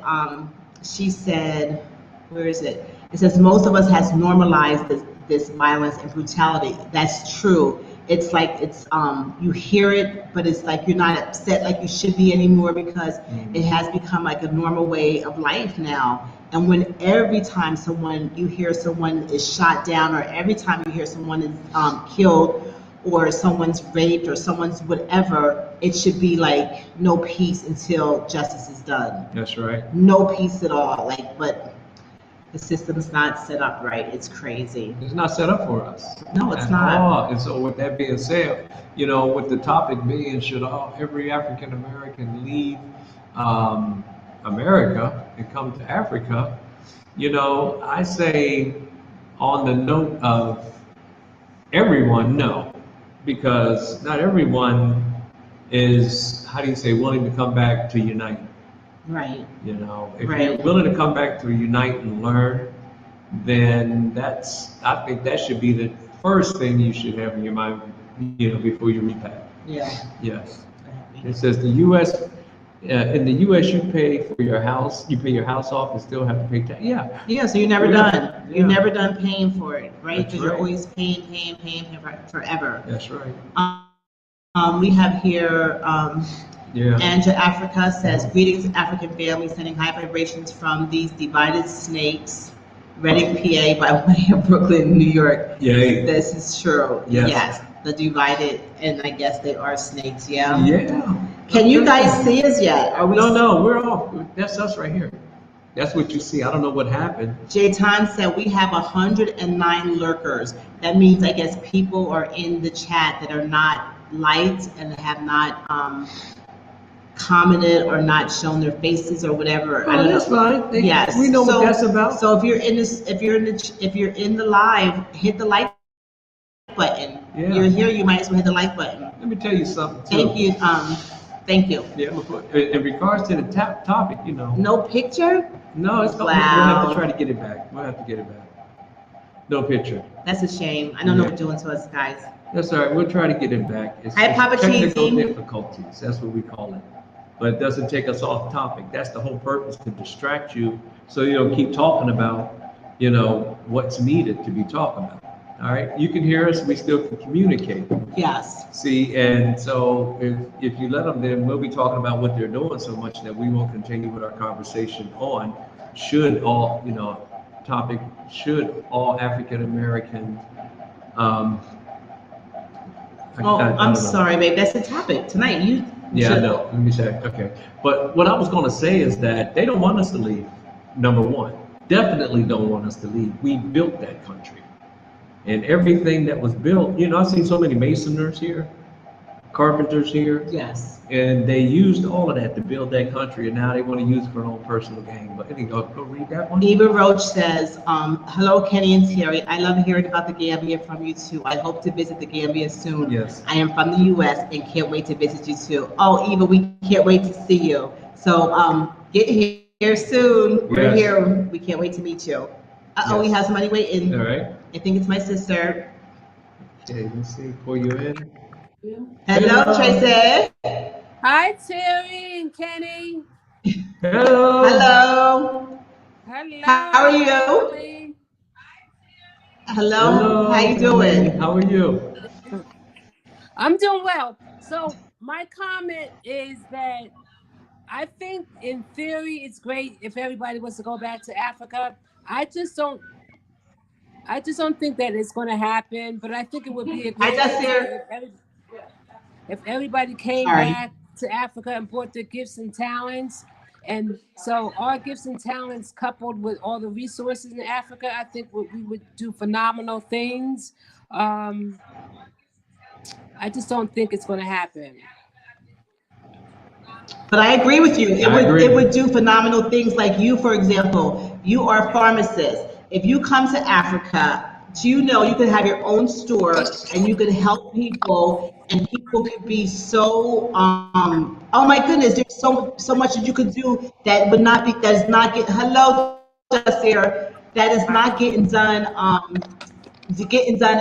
she said, where is it? It says most of us has normalized this violence and brutality. That's true. It's like you hear it, but it's like you're not upset like you should be anymore because it has become like a normal way of life now. And when every time you hear someone is shot down, or every time you hear someone is killed, or someone's raped, or someone's whatever, it should be like no peace until justice is done. That's right. No peace at all. But the system's not set up right. It's crazy. It's not set up for us. No, it's at not. all. And so with that being said, with the topic being, should every African American leave America and come to Africa, I say on the note of everyone, no, because not everyone is, willing to come back to unite. Right. If Right. you're willing to come back to unite and learn, then I think that should be the first thing you should have in your mind, before you repack. Yeah. Yes. It says in the U.S. you pay for your house, you pay your house off and still have to pay tax. Yeah. Yeah, so you're never done. You're never done paying for it, right? That's Because you're right. always paying forever. That's right. We have here, Yeah. Angela Africa says, greetings African families, sending high vibrations from these divided snakes, Reading, PA, by way of Brooklyn, New York. Yay. This is true. Yes. The divided, and I guess they are snakes, yeah? Yeah. Can you guys see us yet? Are we? No, we're off. That's us right here. That's what you see. I don't know what happened. Jaytan said we have 109 lurkers. That means, I guess, people are in the chat that are not liked and have not commented or not shown their faces or whatever. Oh, that's fine. Yes, we know what that's about. So if you're in the live, hit the like button. Yeah. You're here. You might as well hit the like button. Let me tell you something. Thank you. Thank you. Yeah, in regards to the topic, No picture. No, it's Wow. We'll have to try to get it back. No picture. That's a shame. I don't know what you're doing to us, guys. That's all right. We'll try to get it back. It's Hi, Papa technical Cheesy. difficulties. That's what we call it. But it doesn't take us off topic. That's the whole purpose, to distract you so you don't keep talking about, what's needed to be talking about. All right. You can hear us. We still can communicate. Yes. See, and so if you let them, then we'll be talking about what they're doing so much that we won't continue with our conversation on should all African Americans. I'm sorry, babe. That's the topic tonight. Yeah, no. Let me say, okay. But what I was going to say is that they don't want us to leave. Number one, definitely don't want us to leave. We built that country. And everything that was built, I've seen so many Masoners here. carpenters here. Yes. And they used all of that to build that country, and now they want to use it for their own personal gain. But anyway, go read that one. Eva Roach says, hello, Kenny and Terry. I love hearing about the Gambia from you too. I hope to visit the Gambia soon. Yes. I am from the U.S. and can't wait to visit you too. Oh, Eva, we can't wait to see you. So get here soon. We're Yes. here. We can't wait to meet you. Uh-oh, we Yes. have somebody waiting. All right. I think it's my sister. Okay, let's see. Pull you in. Hello, Tracy. Hi, Terry and Kenny. Hello. Hello. Hello. How are you? Emily. Hello. Hello. How you doing? How are you? I'm doing well. So my comment is that I think in theory it's great if everybody wants to go back to Africa. I just don't think that it's going to happen, but I think it would be a great idea if everybody came back to Africa and brought their gifts and talents. And so our gifts and talents coupled with all the resources in Africa, I think we would do phenomenal things. I just don't think it's going to happen. But I agree with you. It would do phenomenal things. Like you, for example, you are a pharmacist. If you come to Africa, do you know you could have your own store and you could help people, and people could be so oh my goodness, there's so much that you could do that would not be that is not get hello Jasir, that is not getting done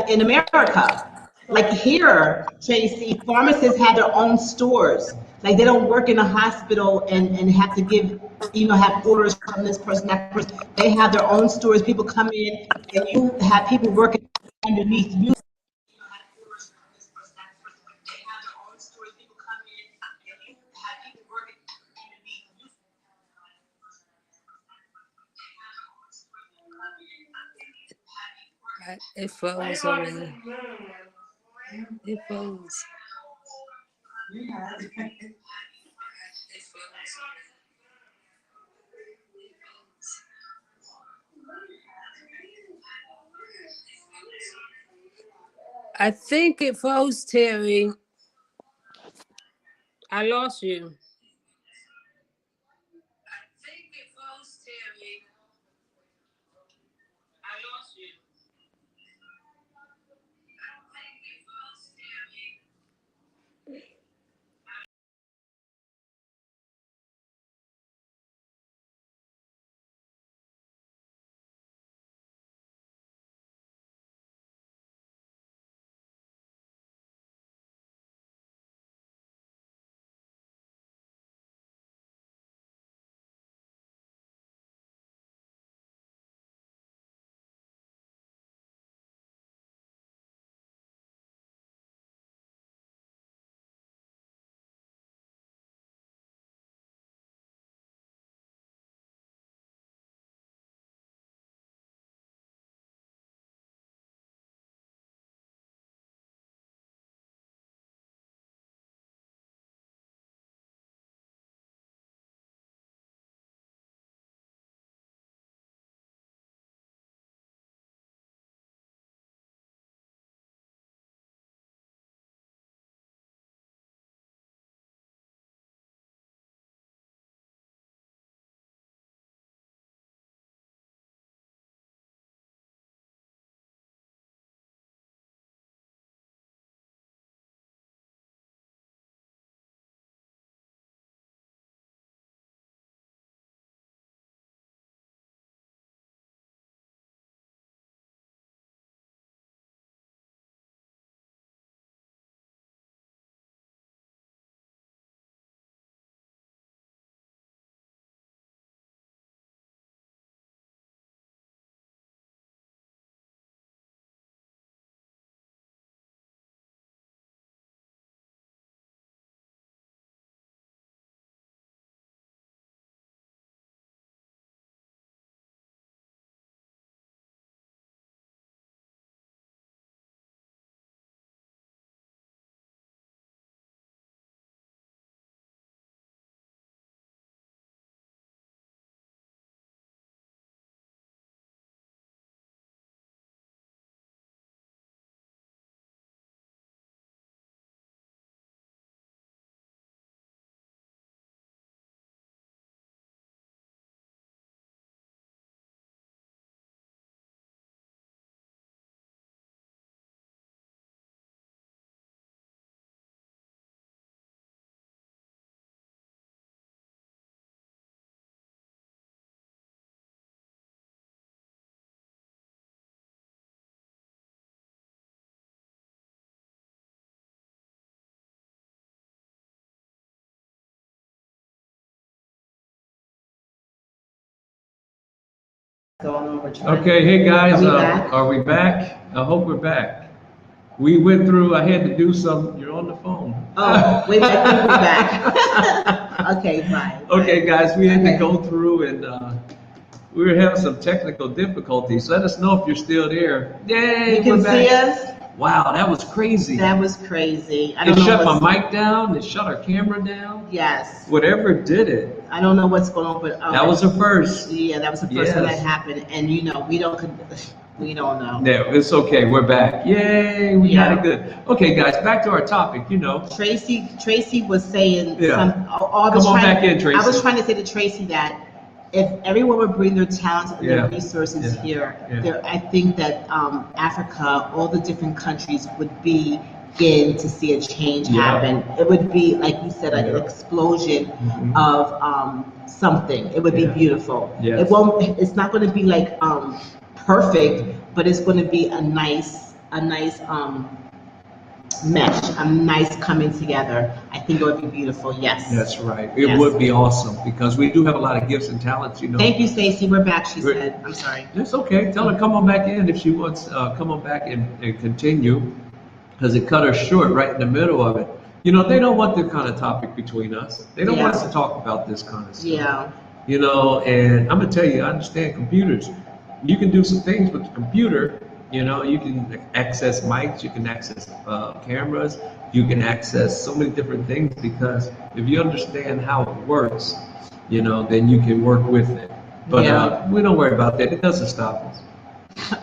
in America. Like here, Tracy, pharmacists have their own stores. Like they don't work in a hospital and have to give, have orders from this person, that person. They have their own stores. People come in and you have people working underneath you. It froze on me. It froze. I think it froze, Terry. I lost you. going on. Okay, hey guys, Are we back? are we back? I hope we're back. We went through, I had to do some, you're on the phone. Oh, wait, I think we're back. Okay, bye. Okay, guys, we had to go through and we were having some technical difficulties. Let us know if you're still there. Yay, You can we're back. see us? Wow, that was crazy. That was crazy. It shut my mic down, it shut our camera down. Yes. Whatever did it. I don't know what's going on, but that was the first. Yeah, that was the first time that happened, and you know, we don't know. Yeah, it's okay. We're back. Yay, we got it good. Okay, guys, back to our topic. You know, Tracy was saying back in, Tracy. I was trying to say to Tracy that if everyone would bring their talents and their resources here, I think that Africa, all the different countries would begin to see a change happen. It would be, like you said, like an explosion of something. It would be beautiful. Yes. It's not going to be like perfect, but it's going to be a nice mesh, a nice coming together. I think it would be beautiful. Yes. That's right. It would be awesome because we do have a lot of gifts and talents, you know. Thank you, Stacey. We're back, she said. I'm sorry. It's okay. Tell her come on back in if she wants. Come on back and continue, because it cut her short right in the middle of it. You know, they don't want this kind of topic between us. They don't want us to talk about this kind of stuff. Yeah. You know, and I'm gonna tell you, I understand computers. You can do some things with the computer. You know, you can access mics, you can access cameras, you can access so many different things, because if you understand how it works, you know, then you can work with it. But we don't worry about that. It doesn't stop us.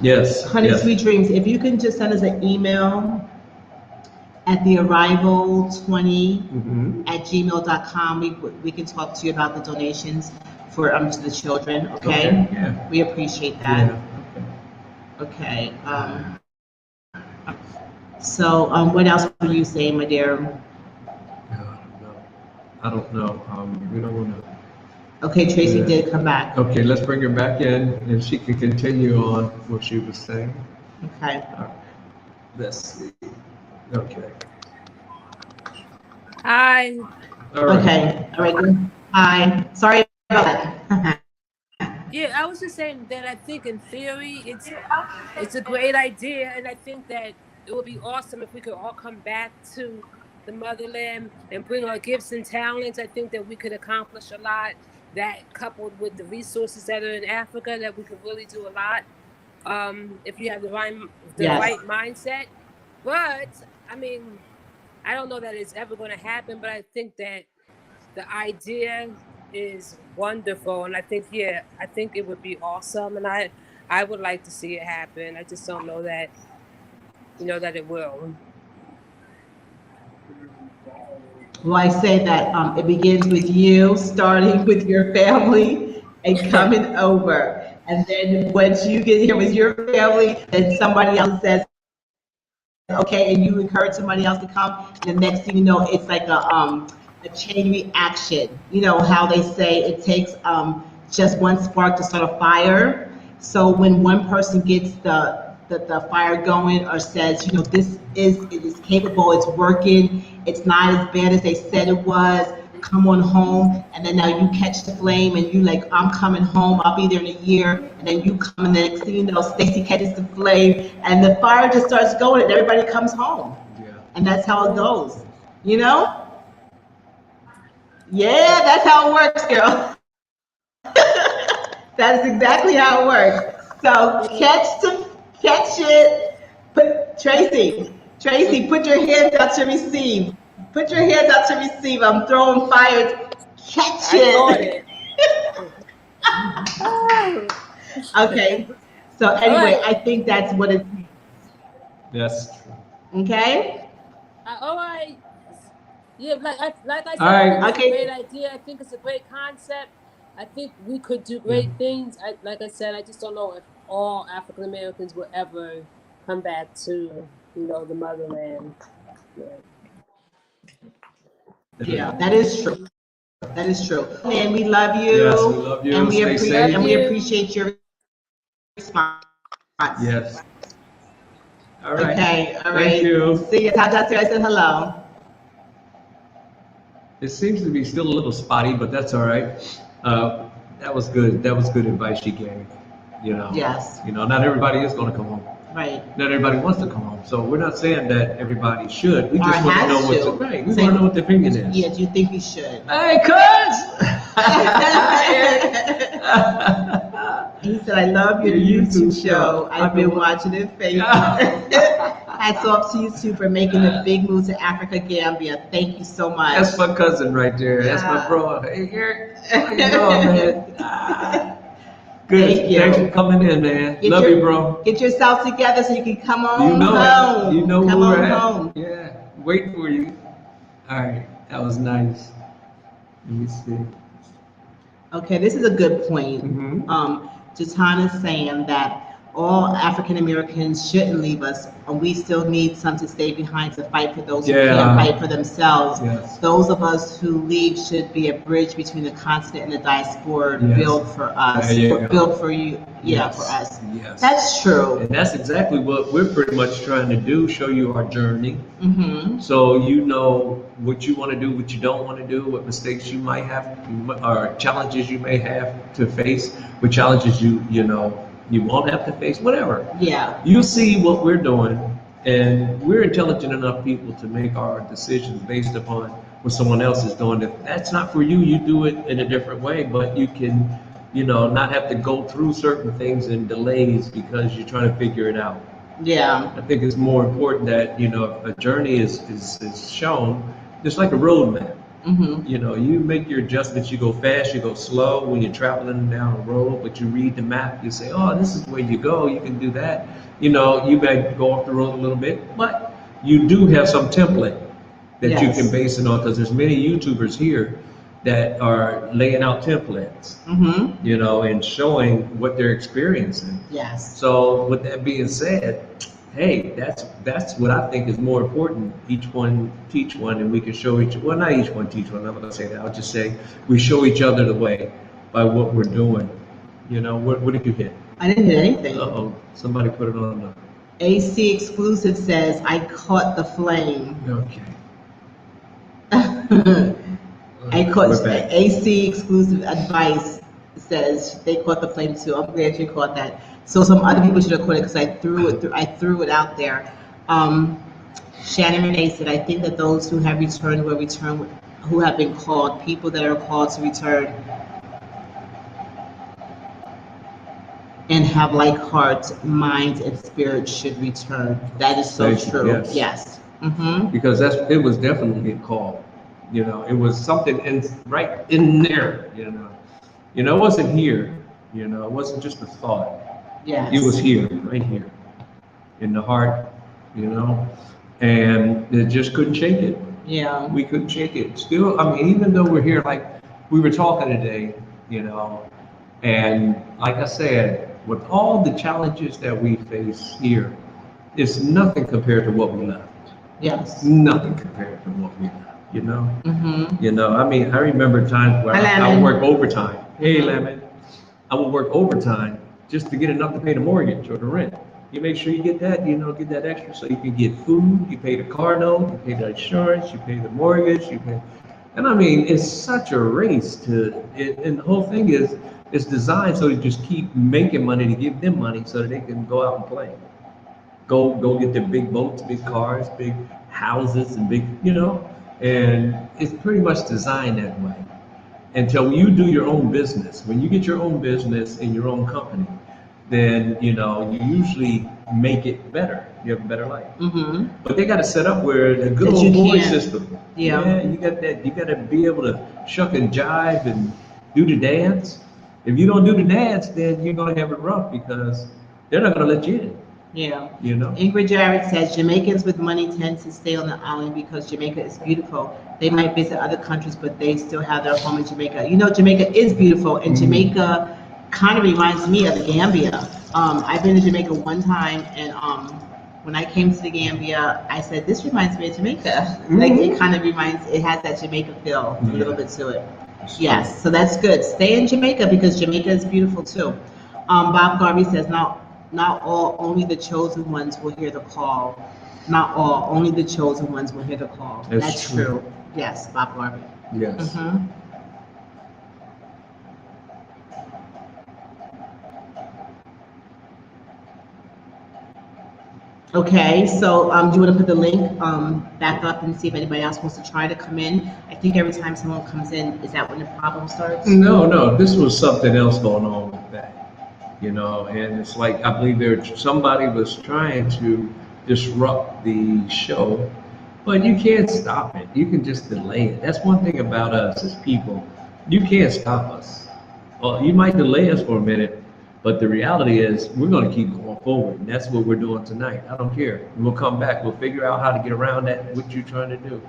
Yes. Honey, sweet dreams. If you can just send us an email at thearrival20@gmail.com, we can talk to you about the donations for to the children. Okay. Yeah. We appreciate that. Yeah. Okay. So, what else were you saying, my dear? I don't know. We don't want to. Okay, Tracy did come back. Okay, let's bring her back in, and she can continue on what she was saying. Okay. All right. Let's see. Okay. Hi. All right. Okay. All right. Hi. Sorry about that. Yeah, I was just saying that I think in theory it's a great idea, and I think that it would be awesome if we could all come back to the motherland and bring our gifts and talents. I think that we could accomplish a lot. That coupled with the resources that are in Africa, that we could really do a lot if you have the right mindset. But I mean, I don't know that it's ever going to happen. But I think that the idea is wonderful, and I think it would be awesome, and I would like to see it happen. I just don't know that that it will. Well, I say that it begins with you starting with your family and coming over, and then once you get here with your family, then somebody else says, okay, and you encourage somebody else to come. And the next thing you know, it's like a chain reaction. You know how they say it takes just one spark to start a fire. So when one person gets the fire going, or says, you know, it is capable, it's working, it's not as bad as they said it was, come on home, and then now you catch the flame and you like, I'm coming home, I'll be there in a year, and then you come, and the next thing you know, Stacey catches the flame and the fire just starts going and everybody comes home. And that's how it goes, you know? Yeah, that's how it works, girl. That is exactly how it works. So catch it. Tracy, put your hands out to receive. Put your hands out to receive. I'm throwing fires. Catch it. Okay. So anyway, I think that's what it is. That's true. Okay. All right. Yeah, like I said, it's a great idea. I think it's a great concept. I think we could do great things. Like I said, I just don't know if all African Americans will ever come back to, the motherland. Yeah, that is true. That is true. And we love you. Yes, we love you. And we appreciate your response. Yes. All right. Okay. All right. Thank you. See you. Tell Dr. I said hello. It seems to be still a little spotty, but that's all right. That was good. That was good advice she gave. you know. Yes. You know, not everybody is going to come home. Right. Not everybody wants to come home. So we're not saying that everybody should. We Or just want to has know what to. right. We want to know what the opinion is. Yeah, do you think we should? Hey, cuz! He said, I love your YouTube show. I've been watching it faithfully. Hats off to you two for making a big move to Africa, Gambia. Thank you so much. That's my cousin right there. That's my bro. Hey, Eric. How you doing, man? Good. Thank you. Thanks for coming in, man. Love you, bro. Get yourself together so you can come on You know home. it. You know come where we're on at. home. Yeah. Waiting for you. All right. That was nice. Let me see. Okay, this is a good point. Jatan is saying that all African Americans shouldn't leave us, and we still need some to stay behind to fight for those who can't fight for themselves. Yes. Those of us who leave should be a bridge between the continent and the diaspora, built for us, built for you, for us. Yes. That's true. And that's exactly what we're pretty much trying to do, show you our journey. So you know what you want to do, what you don't want to do, what mistakes you might have, or challenges you may have to face, what challenges you know, you won't have to face, whatever. Yeah. You see what we're doing, and we're intelligent enough people to make our decisions based upon what someone else is doing. If that's not for you, you do it in a different way, but you can, you know, not have to go through certain things and delays because you're trying to figure it out. Yeah. I think it's more important that, you know, a journey is shown, just like a roadmap. You know, you make your adjustments, you go fast, you go slow when you're traveling down a road, but you read the map, you say, oh, this is where you go, you can do that. You know, you may go off the road a little bit, but you do have some template that you can base it on, because there's many YouTubers here that are laying out templates, you know, and showing what they're experiencing. Yes. So with that being said, hey, that's what I think is more important. Each one teach one, and we can show well, not each one teach one. I'm not gonna say that. I'll just say we show each other the way by what we're doing. You know, what did you hit? I didn't hit anything. Uh-oh, somebody put it on the AC Exclusive says, I caught the flame. Okay. I caught AC Exclusive Advice says they caught the flame too. I'm glad you caught that. So some other people should have caught it because I threw it out there. Shannon Renee said, I think that those who have returned will return, who have been called, people that are called to return and have like hearts, minds, and spirits should return. That is so true. Yes. Because it was definitely a call. You know, it was something right in there. You know, it wasn't here. You know, it wasn't just a thought. Yes. It was here, right here, in the heart. You know, and it just couldn't shake it. Yeah. We couldn't shake it. Still, I mean, even though we're here, like we were talking today, you know, and like I said, with all the challenges that we face here, it's nothing compared to what we left. Yes. Nothing compared to what we left. You know. You know, I mean, I remember times where I would work overtime. Hey, Lemon, I would work overtime just to get enough to pay the mortgage or the rent. You make sure you get that, you know, get that extra so you can get food, you pay the car note, you pay the insurance, you pay the mortgage, you pay. And I mean, it's such a race and the whole thing is, it's designed so to just keep making money to give them money so that they can go out and play. Go get their big boats, big cars, big houses, and big, you know, and it's pretty much designed that way. Until you do your own business. When you get your own business and your own company, then, you know, you usually make it better. You have a better life. But they got to set up where the good old boy system. Yeah, you got that. You got to be able to shuck and jive and do the dance. If you don't do the dance, then you're going to have it rough because they're not going to let you in. Yeah. You know. Ingrid Jarrett says Jamaicans with money tend to stay on the island because Jamaica is beautiful. They might visit other countries, but they still have their home in Jamaica. You know, Jamaica is beautiful, and Jamaica kind of reminds me of the Gambia. I've been to Jamaica one time, and when I came to the Gambia, I said, this reminds me of Jamaica. Like, it kind of it has that Jamaica feel, a little bit to it. Yes, so that's good. Stay in Jamaica because Jamaica is beautiful too. Bob Garvey says, not all, only the chosen ones will hear the call. Not all, only the chosen ones will hear the call. That's true. Yes, Bob Garvey. Yes. Okay, so do you want to put the link back up and see if anybody else wants to try to come in? I think every time someone comes in, is that when the problem starts? No, this was something else going on with that, and it's like, I believe somebody was trying to disrupt the show, but you can't stop it. You can just delay it. That's one thing about us as people. You can't stop us. Well, you might delay us for a minute, but the reality is we're going to keep going forward. And that's what we're doing tonight. I don't care. We'll come back. We'll figure out how to get around that, what you're trying to do.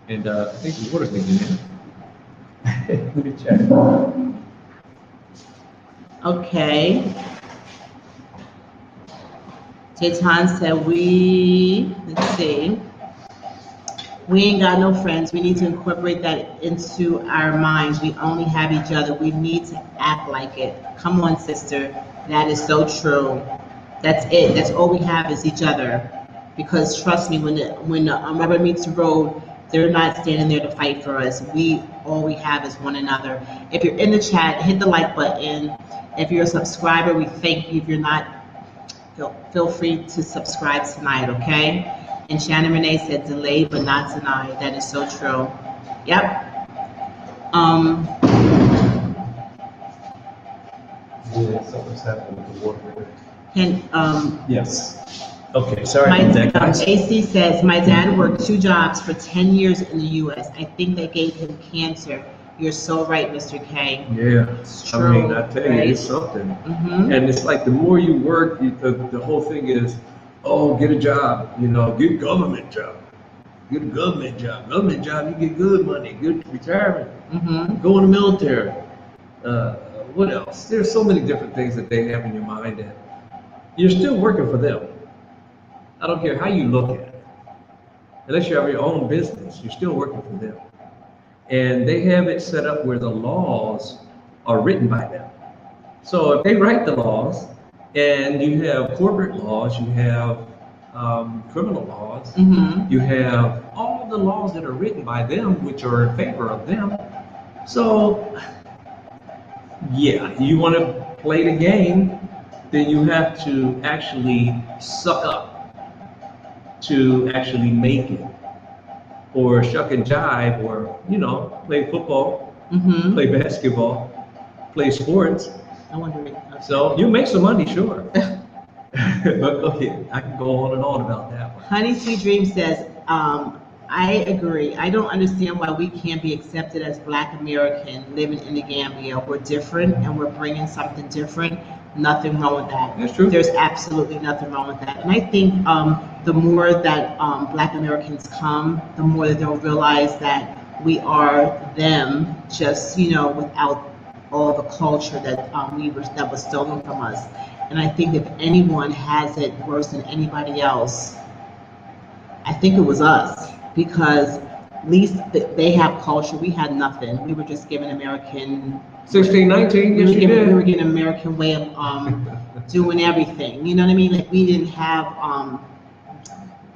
And I think the water thing in there. Let me check. Okay. Jayton said let's see. We ain't got no friends. We need to incorporate that into our minds. We only have each other. We need to act like it. Come on, sister. That is so true. That's it. That's all we have is each other. Because trust me, when the rubber meets the road, they're not standing there to fight for us. All we have is one another. If you're in the chat, hit the like button. If you're a subscriber, we thank you. If you're not, feel free to subscribe tonight, okay? And Shannon Renee said, delayed but not denied. That is so true. Yep. Yeah, something's happened with the water. Yes. Okay, sorry about that, guys. AC says, my dad worked 2 jobs for 10 years in the U.S. I think they gave him cancer. You're so right, Mr. K. Yeah, It's true, I mean, I tell you, it's something. Mm-hmm. And it's like the more you work, the whole thing is, get a job, get a government job. Get a government job. Government job, you get good money, good retirement. Mm-hmm. Go in the military. What else? There's so many different things that they have in your mind that you're still working for them. I don't care how you look at it. Unless you have your own business, you're still working for them. And they have it set up where the laws are written by them. So if they write the laws, and you have corporate laws, you have criminal laws, Mm-hmm. you have all the laws that are written by them, which are in favor of them. So, yeah, you want to play the game, then you have to actually suck up to actually make it, or shuck and jive, or play football, Mm-hmm. play basketball, play sports. I wonder. So you make some money, sure. But okay, I can go on and on about that one. Honey Sweet Dream says, I agree. I don't understand why we can't be accepted as Black American living in the Gambia. We're different and we're bringing something different. Nothing wrong with that. That's true. There's absolutely nothing wrong with that. And I think the more that Black Americans come, the more that they'll realize that we are them, just, without all the culture that that was stolen from us. And I think if anyone has it worse than anybody else, I think it was us, because at least they have culture. We had nothing. We were just given American 1619, yes, you did. We were getting an American way of doing everything. You know what I mean? Like we didn't have a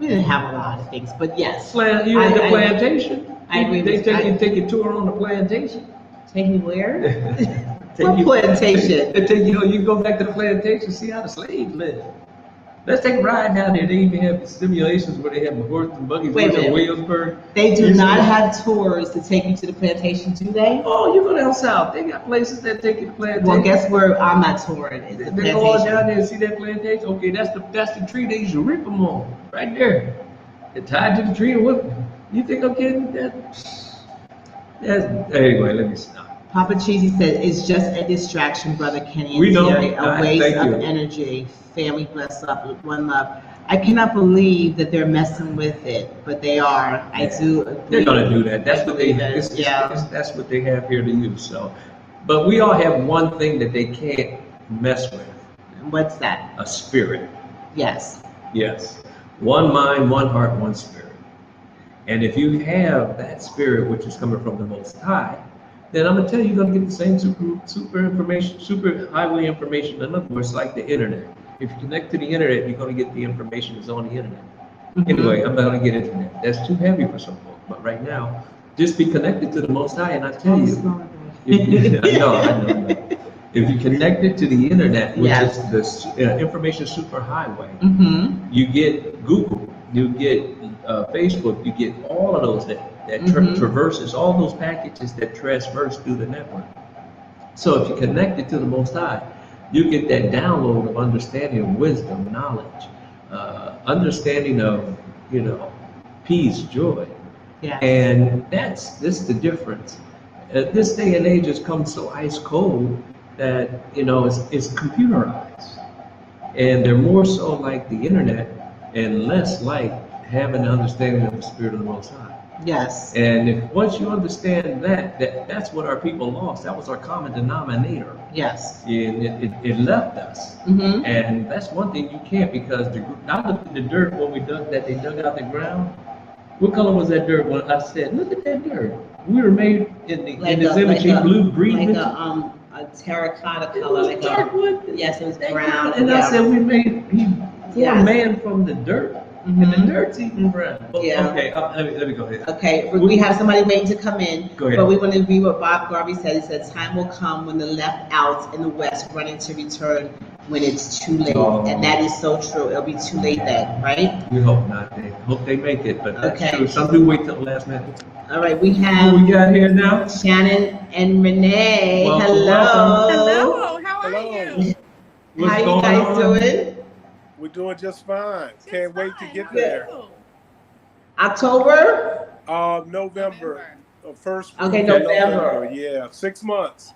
lot of things. But yes, You had the plantation. I agree. They take you tour on the plantation. Take me where? What plantation? They take you go back to the plantation, see how the slaves live. Let's take a ride down there. They even have simulations where they have horse and buggies in Williamsburg. They do not have tours to take you to the plantation, do they? Oh, you go down south. They got places that take you to plantation. Well, guess where I'm not touring? It's the they go all down there and see that plantation. Okay, that's the tree they used to rip them on. Right there. They're tied to the tree and whip them. You think I'm kidding? Anyway, let me stop. Papa Cheesy says, it's just a distraction, Brother Kenny. We know. A waste of energy. Family bless up, one love. I cannot believe that they're messing with it, but they are. I do agree. They're going to do that. That's what they have. That's what they have here to use. So, but we all have one thing that they can't mess with. What's that? A spirit. Yes. Yes. One mind, one heart, one spirit. And if you have that spirit, which is coming from the Most High, then I'm gonna tell you, you're gonna get the same super information, super highway information. In other words, like the internet. If you connect to the internet, you're gonna get the information that's on the internet. Mm-hmm. Anyway, I'm not gonna get into that. That's too heavy for some folks. But right now, just be connected to the Most High, and I tell you, I know. If you connect it to the internet, which Yes. is the information superhighway, Mm-hmm. you get Google, you get Facebook, you get all of those that traverses, all those packages that traverse through the network. So if you connect it to the Most High, you get that download of understanding of wisdom, knowledge, understanding of, peace, joy. Yeah. And this the difference. This day and age has come so ice cold that, it's computerized. And they're more so like the internet and less like having an understanding of the Spirit of the Most High. Yes. And once you understand that's what our people lost. That was our common denominator. Yes. And it left us. Mm-hmm. And that's one thing you can't, because I looked at the dirt when we they dug out the ground. What color was that dirt? When I said, look at that dirt. We were made in His image. He blew, breathed with a terracotta color. it was dark wood. Yes, it was brown. And I said, he formed man from the dirt. Mm-hmm. And the dirt's even brown. Yeah. Okay, let me go ahead. Okay, we have somebody waiting to come in. Go ahead. But we want to read what Bob Garvey said. He said, time will come when the left out in the West running to return when it's too late. Oh. And that is so true. It'll be too late then, right? We hope not. Hope they make it, but that's Okay. true. Some do wait till the last minute. All right, we Who have we got here now? Shannon and Renee. Welcome, Hello. Hello, how are Hello. you? What's How you going guys on? doing? We're doing just fine. Just Can't wait to fine. get How are there. you? October? November. First week Okay, of November. Yeah, 6 months.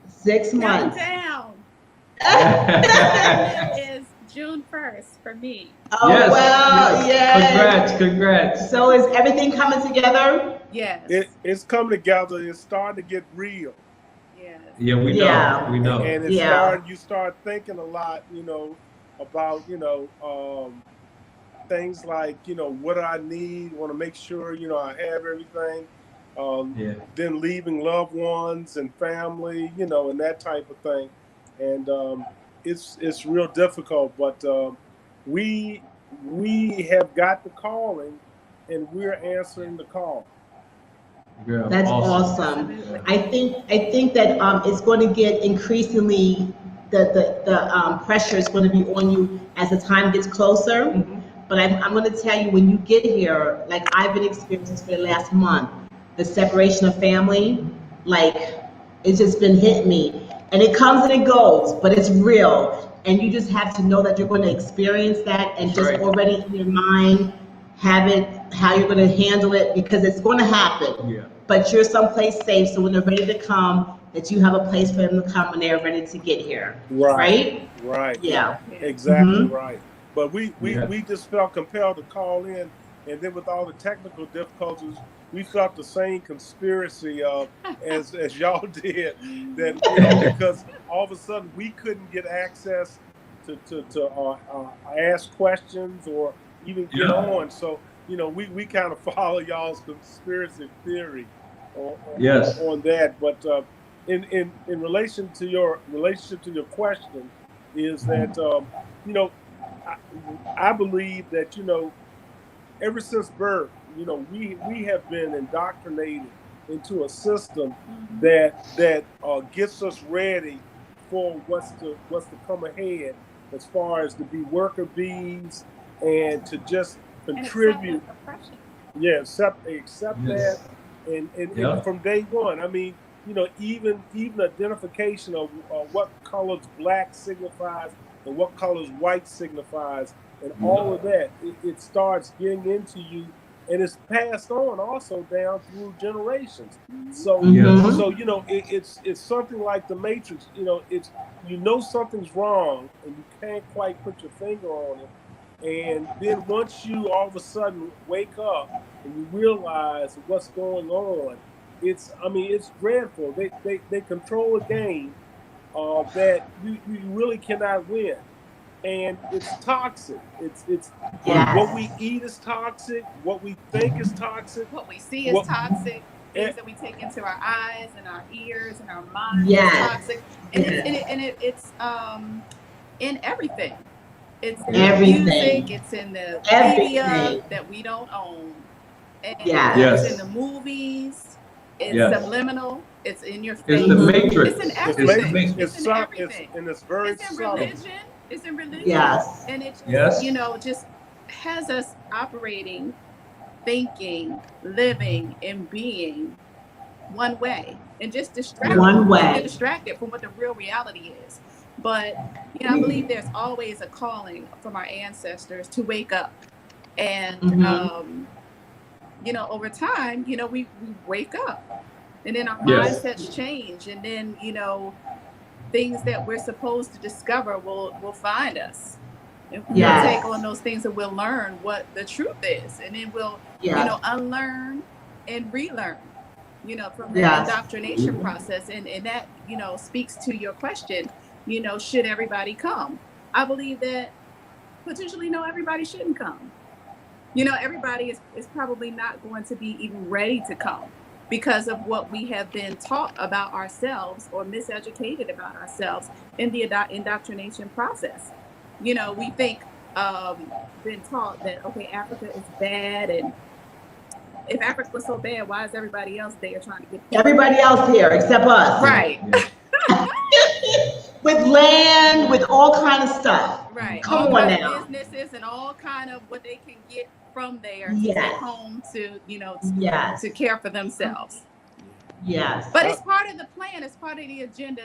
6 months. Down. It is June 1st for me. Oh, Yes, well, yes. yeah. Congrats. So is everything coming together? Yes. It's coming together. It's starting to get real. Yes. Yeah, we know. Yeah. We know. And it's Yeah. you start thinking a lot, about, things like, what do I need? Want to make sure, I have everything. Yeah. Then leaving loved ones and family, and that type of thing. And it's real difficult, but we have got the calling, and we're answering the call. Girl, That's awesome. Absolutely. I think that it's going to get increasingly the pressure is going to be on you as the time gets closer. Mm-hmm. But I'm going to tell you, when you get here, like I've been experiencing for the last month, the separation of family, like it's just been hitting me, and it comes and it goes, but it's real, and you just have to know that you're going to experience that, and That's just right. already in your mind have it how you're going to handle it, because it's going to happen. Yeah. But you're someplace safe, so when they're ready to come, that you have a place for them to come when they're ready to get here. Right? Right. Yeah. Exactly Mhm. right. But we just felt compelled to call in, and then with all the technical difficulties, we felt the same conspiracy as y'all did, that because all of a sudden we couldn't get access to ask questions or even get on. So we kind of follow y'all's conspiracy theory on that. But in relation to your relationship to your question, is that I believe that ever since birth, we have been indoctrinated into a system that gets us ready for what's to come ahead, as far as to be worker bees and to just contribute. Accept that, and from day one. I mean, even identification of what colors black signifies and what colors white signifies, and all of that, it starts getting into you, and it's passed on also down through generations. So, it's something like the Matrix. It's something's wrong, and you can't quite put your finger on it. And then once you all of a sudden wake up and you realize what's going on, it's dreadful. They control a game that you really cannot win. And it's toxic. It's what we eat is toxic. What we think is toxic. What we see is toxic. Things that we take into our eyes and our ears and our minds is toxic. And it's in everything. It's in the music. It's in the media that we don't own. And it's in the movies. It's subliminal. It's in your face. It's the matrix. It's in everything. It's in everything. It's very It's in subtle. religion. It's in religion. Yes. And it just, Yes. just has us operating, thinking, living, and being one way, and just distracted from what the real reality is. But I believe there's always a calling from our ancestors to wake up, and over time, we wake up, and then our mindsets change, and then things that we're supposed to discover will find us. And we'll take on those things, and we'll learn what the truth is, and then we'll unlearn and relearn. From the indoctrination process, and that speaks to your question. Should everybody come? I believe that potentially no, everybody shouldn't come. Everybody is probably not going to be even ready to come because of what we have been taught about ourselves or miseducated about ourselves in the indoctrination process. We think been taught that Africa is bad, and if Africa was so bad, why is everybody else there trying to get everybody else here except us? Right. With land, with all kind of stuff. Right. Come all on kind now. Of businesses and all kind of what they can get from there to Yes. take home to Yes. to care for themselves. Yes. But it's part of the plan. It's part of the agenda.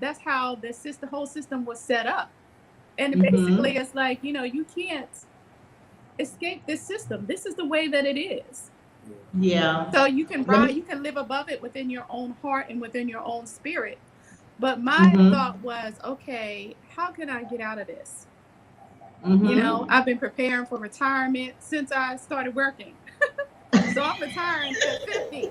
That's how the whole system was set up. And basically, it's like you can't escape this system. This is the way that it is. Yeah. So you can live above it within your own heart and within your own spirit. But my thought was, how can I get out of this? I've been preparing for retirement since I started working. So I'm retiring at 50.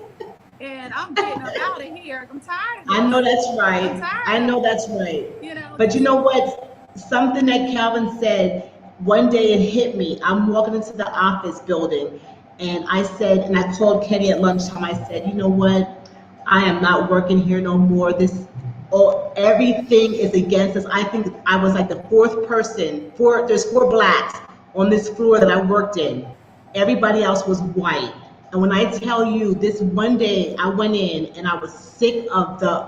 And I'm getting out of here. I'm tired. I know that's right. I know that's right. But you know what? Something that Calvin said, one day it hit me. I'm walking into the office building, and I said, and I called Kenny at lunchtime. I said, you know what? I am not working here no more. Everything is against us. I think I was like the fourth person. There's 4 blacks on this floor that I worked in. Everybody else was white. And when I tell you, this one day I went in and I was sick of the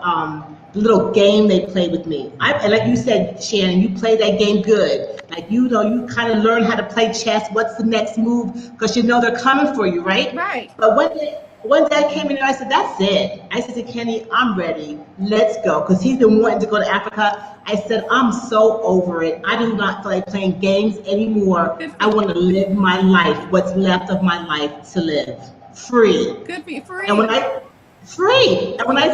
little game they played with me. And like you said, Shannon, you play that game good. Like, you kind of learn how to play chess. What's the next move? Because they're coming for you, right? Right. But one day I came in there, I said, that's it. I said to Kenny, I'm ready. Let's go. Because he's been wanting to go to Africa. I said, I'm so over it. I do not feel like playing games anymore. I want to live my life, what's left of my life to live. Free. Could be free. And when I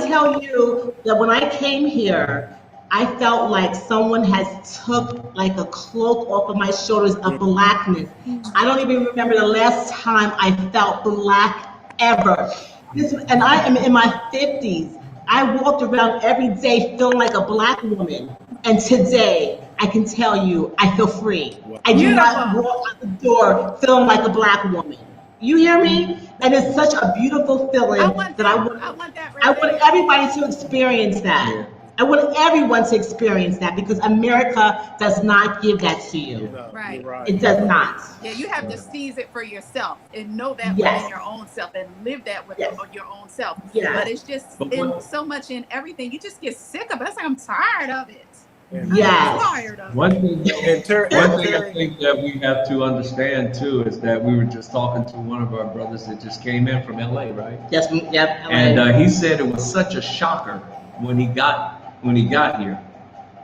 tell you that when I came here, I felt like someone has took like a cloak off of my shoulders of blackness. I don't even remember the last time I felt black ever. And I am in my 50s. I walked around every day feeling like a black woman. And today, I can tell you, I feel free. I do not walk out the door feeling like a black woman. You hear me? And it's such a beautiful feeling I want everybody to experience that. I want everyone to experience that, because America does not give that to you. Right. It does not. Yeah, you have to seize it for yourself and know that within your own self and live that with your own self. Yes. But it's just so much in everything. You just get sick of it. It's like, I'm tired of it. Yes. I'm tired of it. One thing I think that we have to understand too is that we were just talking to one of our brothers that just came in from LA, right? Yes. Yep. LA. And he said it was such a shocker when he got here,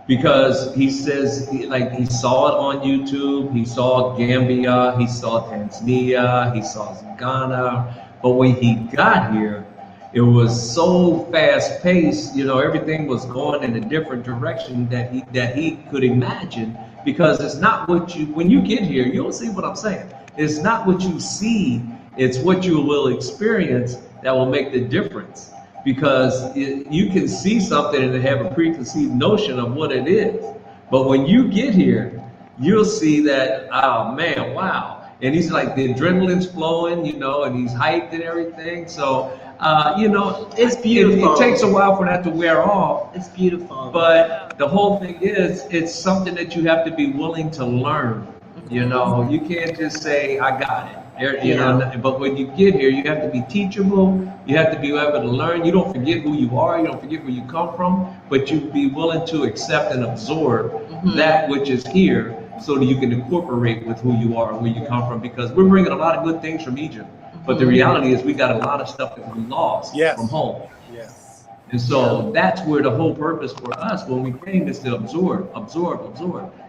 because he says he saw it on YouTube, he saw Gambia, he saw Tanzania, he saw Ghana, but when he got here, it was so fast paced, everything was going in a different direction that he could imagine, because it's not when you get here, you'll see what I'm saying. It's not what you see, it's what you will experience that will make the difference. Because you can see something and have a preconceived notion of what it is. But when you get here, you'll see that, oh man, wow. And he's like, the adrenaline's flowing, and he's hyped and everything. So, it's beautiful. It takes a while for that to wear off. It's beautiful. But the whole thing is, it's something that you have to be willing to learn. You can't just say, I got it. You know, but when you get here, you have to be teachable. You have to be able to learn. You don't forget who you are. You don't forget where you come from, but you be willing to accept and absorb that which is here, so that you can incorporate with who you are and where you come from. Because we're bringing a lot of good things from Egypt, but the reality is we got a lot of stuff that we lost from home. Yes. And so that's where the whole purpose for us when we came is to absorb,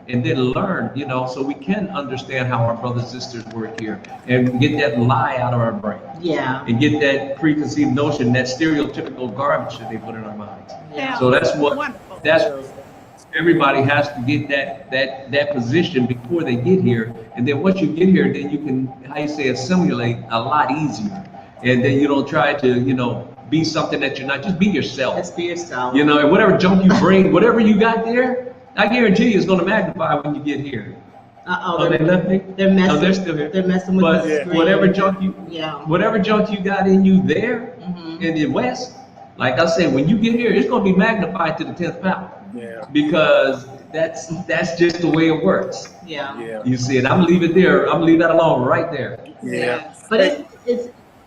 and then learn, you know, so we can understand how our brothers and sisters work here and get that lie out of our brain. Yeah. And get that preconceived notion, that stereotypical garbage that they put in our minds. Yeah. So that's what, Wonderful. everybody has to get that position before they get here. And then once you get here, then you can, how you say, assimilate a lot easier. And then you don't try to, you know, be something that you're not. Just be yourself. Just be yourself. You know, and whatever junk you bring, whatever you got there, I guarantee you it's going to magnify when you get here. They left me? They're messing. No, they're still here. They're messing with the screen. Whatever junk you got in you there in the West, like I said, when you get here, it's going to be magnified to the 10th power. Yeah. Because that's just the way it works. Yeah. You see it. I'm leaving there. I'm leave that alone right there. Yeah. But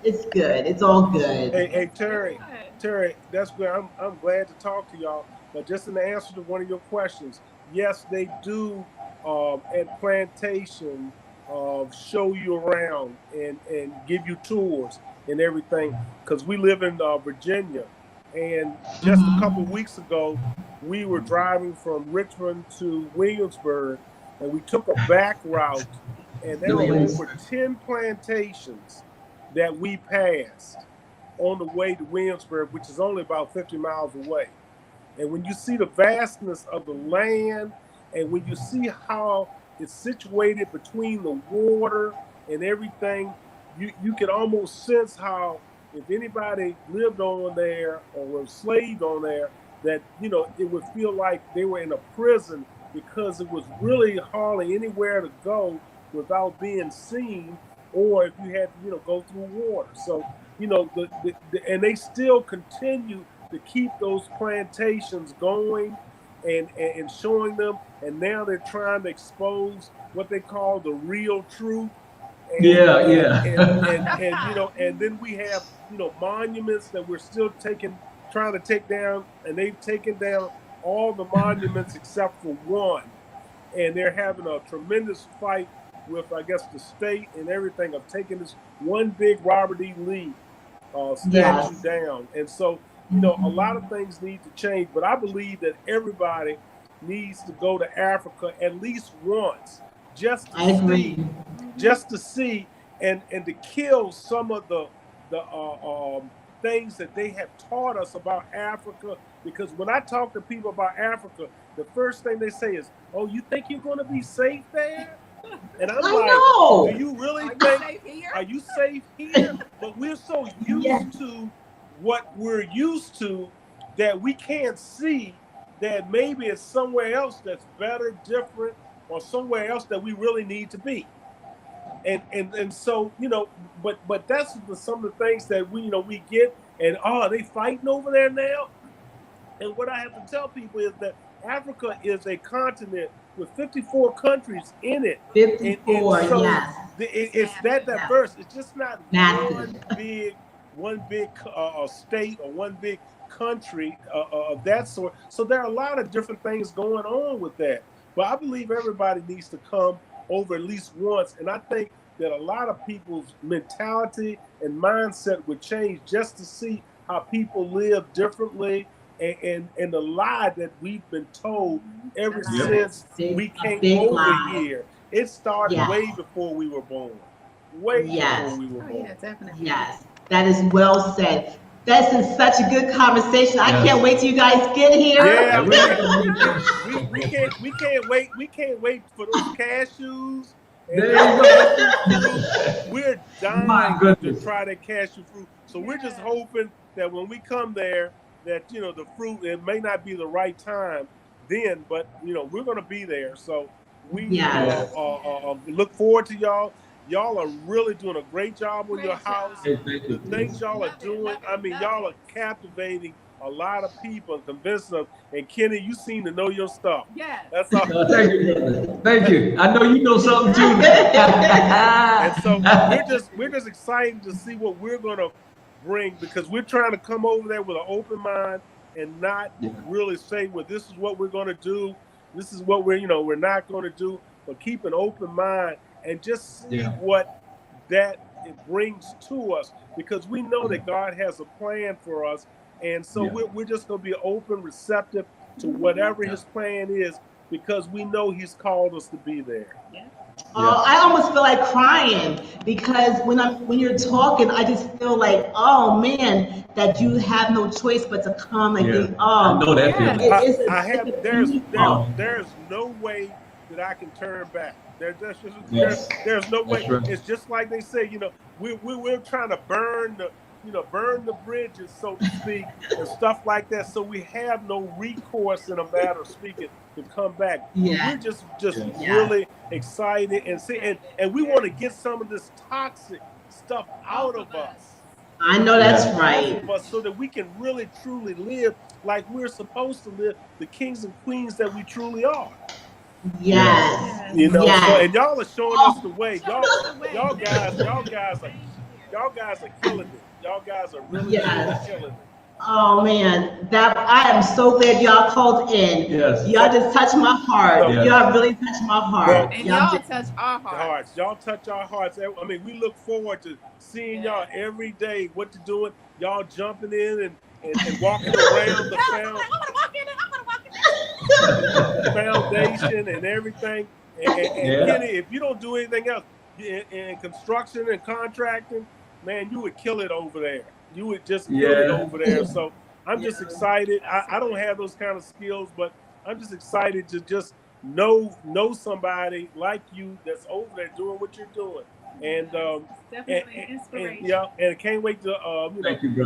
it's good. It's all good. Hey, Terry, that's where I'm glad to talk to y'all. But just in the answer to one of your questions, yes, they do at Plantation show you around and give you tours and everything. Because we live in Virginia, and just a couple weeks ago, we were driving from Richmond to Williamsburg, and we took a back route, and there were over 10 plantations that we passed on the way to Williamsburg, which is only about 50 miles away. And when you see the vastness of the land, and when you see how it's situated between the water and everything, you can almost sense how if anybody lived on there or was enslaved on there, that, you know, it would feel like they were in a prison, because it was really hardly anywhere to go without being seen, or if you had to, you know, go through water. So, you know, and they still continue to keep those plantations going and showing them. And now they're trying to expose what they call the real truth. And, and you know, and then we have, you know, monuments that we're still trying to take down, and they've taken down all the monuments except for one. And they're having a tremendous fight with, I guess, the state and everything of taking this one big Robert E. Lee statue down. And so, you know, a lot of things need to change, but I believe that everybody needs to go to Africa at least once, just to see and to kill some of the things that they have taught us about Africa. Because when I talk to people about Africa, the first thing they say is, "Oh, you think you're going to be safe there?" And I'm like, "Do you really think? Are you safe here?" But we're so used to what we're used to that we can't see that maybe it's somewhere else that's better, different, or somewhere else that we really need to be. And so, you know, but that's some of the things that we, you know, we get, and are they fighting over there now? And what I have to tell people is that Africa is a continent with 54 countries in it. 54, and so yes. It's that diverse. It's just not one big state or one big country of that sort. So there are a lot of different things going on with that. But I believe everybody needs to come over at least once. And I think that a lot of people's mentality and mindset would change just to see how people live differently, and the lie that we've been told ever since we came over here. It started way before we were born. Way before we were born. Yeah, definitely. Yes, that is well said. This is such a good conversation. I can't wait till you guys get here. Yeah, we can't wait. We can't wait for those cashews. We're dying to try that cashew fruit. So we're just hoping that when we come there, that, you know, the fruit, it may not be the right time then, but, you know, we're going to be there. So we look forward to y'all. Y'all are really doing a great job on your house. The things y'all are doing, I mean, y'all are captivating a lot of people and convince them. And Kenny, you seem to know your stuff. Yes. That's all. Thank you, brother. Thank you. I know you know something too. And so we're just excited to see what we're gonna bring, because we're trying to come over there with an open mind and not really say, well, this is what we're gonna do, this is what we're not gonna do, but keep an open mind and just see what that it brings to us, because we know that God has a plan for us. And so we're just going to be open, receptive to whatever his plan is, because we know he's called us to be there. I almost feel like crying, because when you're talking, I just feel like, oh man, that you have no choice but to come and think, I know that feeling. There's no way that I can turn back. There's no way. Right. It's just like they say, we're trying to burn the bridges, so to speak, and stuff like that. So we have no recourse in a matter of speaking to come back. We're just really excited and we want to get some of this toxic stuff out of us. I know that's right. Out of us, so that we can really truly live like we're supposed to live, the kings and queens that we truly are. Yes. So, and y'all are showing us the way. Y'all guys are killing it. Y'all guys are really killing it. Oh man, I am so glad y'all called in. Yes. Y'all just touched my heart. Y'all really touched my heart. And y'all touch our hearts. Y'all touch our hearts. I mean, we look forward to seeing y'all every day. What you're doing, y'all jumping in and walking around the foundation and everything. And Kenny, if you don't do anything else in construction and contracting, man, you would kill it over there. You would just kill it over there. So I'm just excited. I don't have those kind of skills, but I'm just excited to just know somebody like you that's over there doing what you're doing. And definitely inspiration. And I can't wait to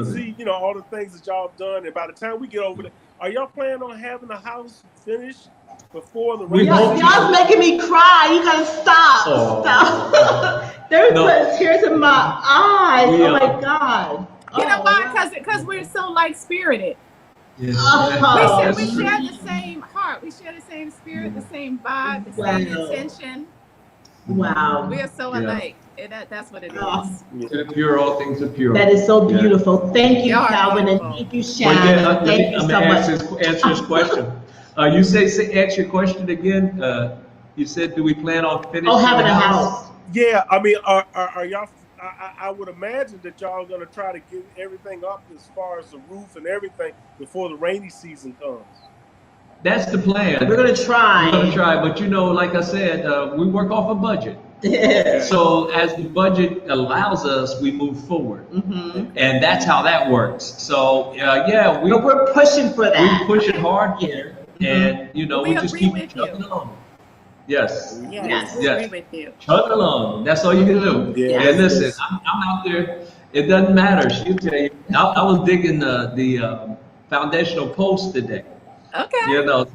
see all the things that y'all have done. And by the time we get over there, are y'all planning on having the house finished before the rain? Y'all making me cry. You gotta stop. Stop. There's tears in my eyes. Oh my God. You know why? Because we're so like-spirited. We share the same heart. We share the same spirit, the same vibe, the same intention. Wow. We are so alike. That's what it is. Pure, all things are pure. That is so beautiful. Thank you, Calvin, and thank you, Shannon. Thank you so much. Answer his question. You ask your question again. You said, do we plan on finishing having a house? Yeah, I mean, are y'all? I would imagine that y'all are going to try to get everything up as far as the roof and everything before the rainy season comes. That's the plan. We're going to try. But like I said, we work off a budget. So as the budget allows us, we move forward. And that's how that works. So we're pushing for that. We're pushing hard here. And we just keep chugging along. Yes. Agree with you. Chug along. That's all you can do. And listen, I'm out there. It doesn't matter. She'll tell you. I was digging the foundational post today. Okay. Because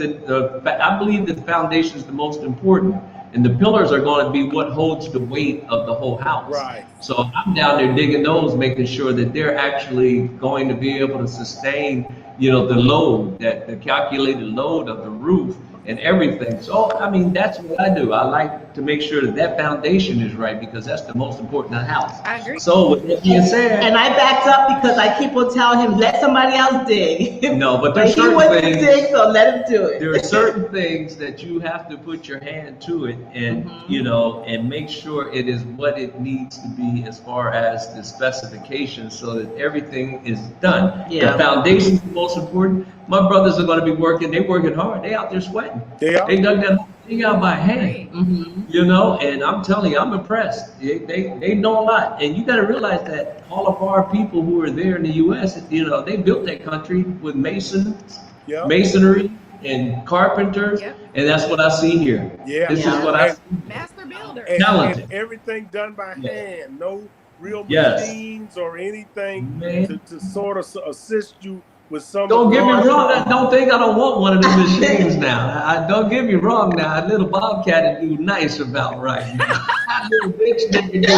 I believe that the foundation is the most important, and the pillars are going to be what holds the weight of the whole house. Right. So I'm down there digging those, making sure that they're actually going to be able to sustain, the load, the calculated load of the roof and everything. So, I mean, that's what I do. I like to make sure that foundation is right, because that's the most important in the house. I agree. So, with that being said. And I backed up because I keep on telling him, let somebody else dig. No, but there's certain things. He wants to dig, so let him do it. There are certain things that you have to put your hand to it and, and make sure it is what it needs to be as far as the specifications, so that everything is done. The foundation is the most important. My brothers are going to be working. They're working hard. They out there sweating. They dug that whole thing out by hand. And I'm telling you, I'm impressed. They know a lot. And you got to realize that all of our people who are there in the U.S., they built that country with masonry and carpenters. And that's what I see here. This is what I see. Master builder. And everything done by hand. No real machines or anything to sort of assist you some. Don't get me wrong. I don't think I don't want one of them machines now. Don't get me wrong now. A little Bobcat would do nice about right now. Little bitch that you do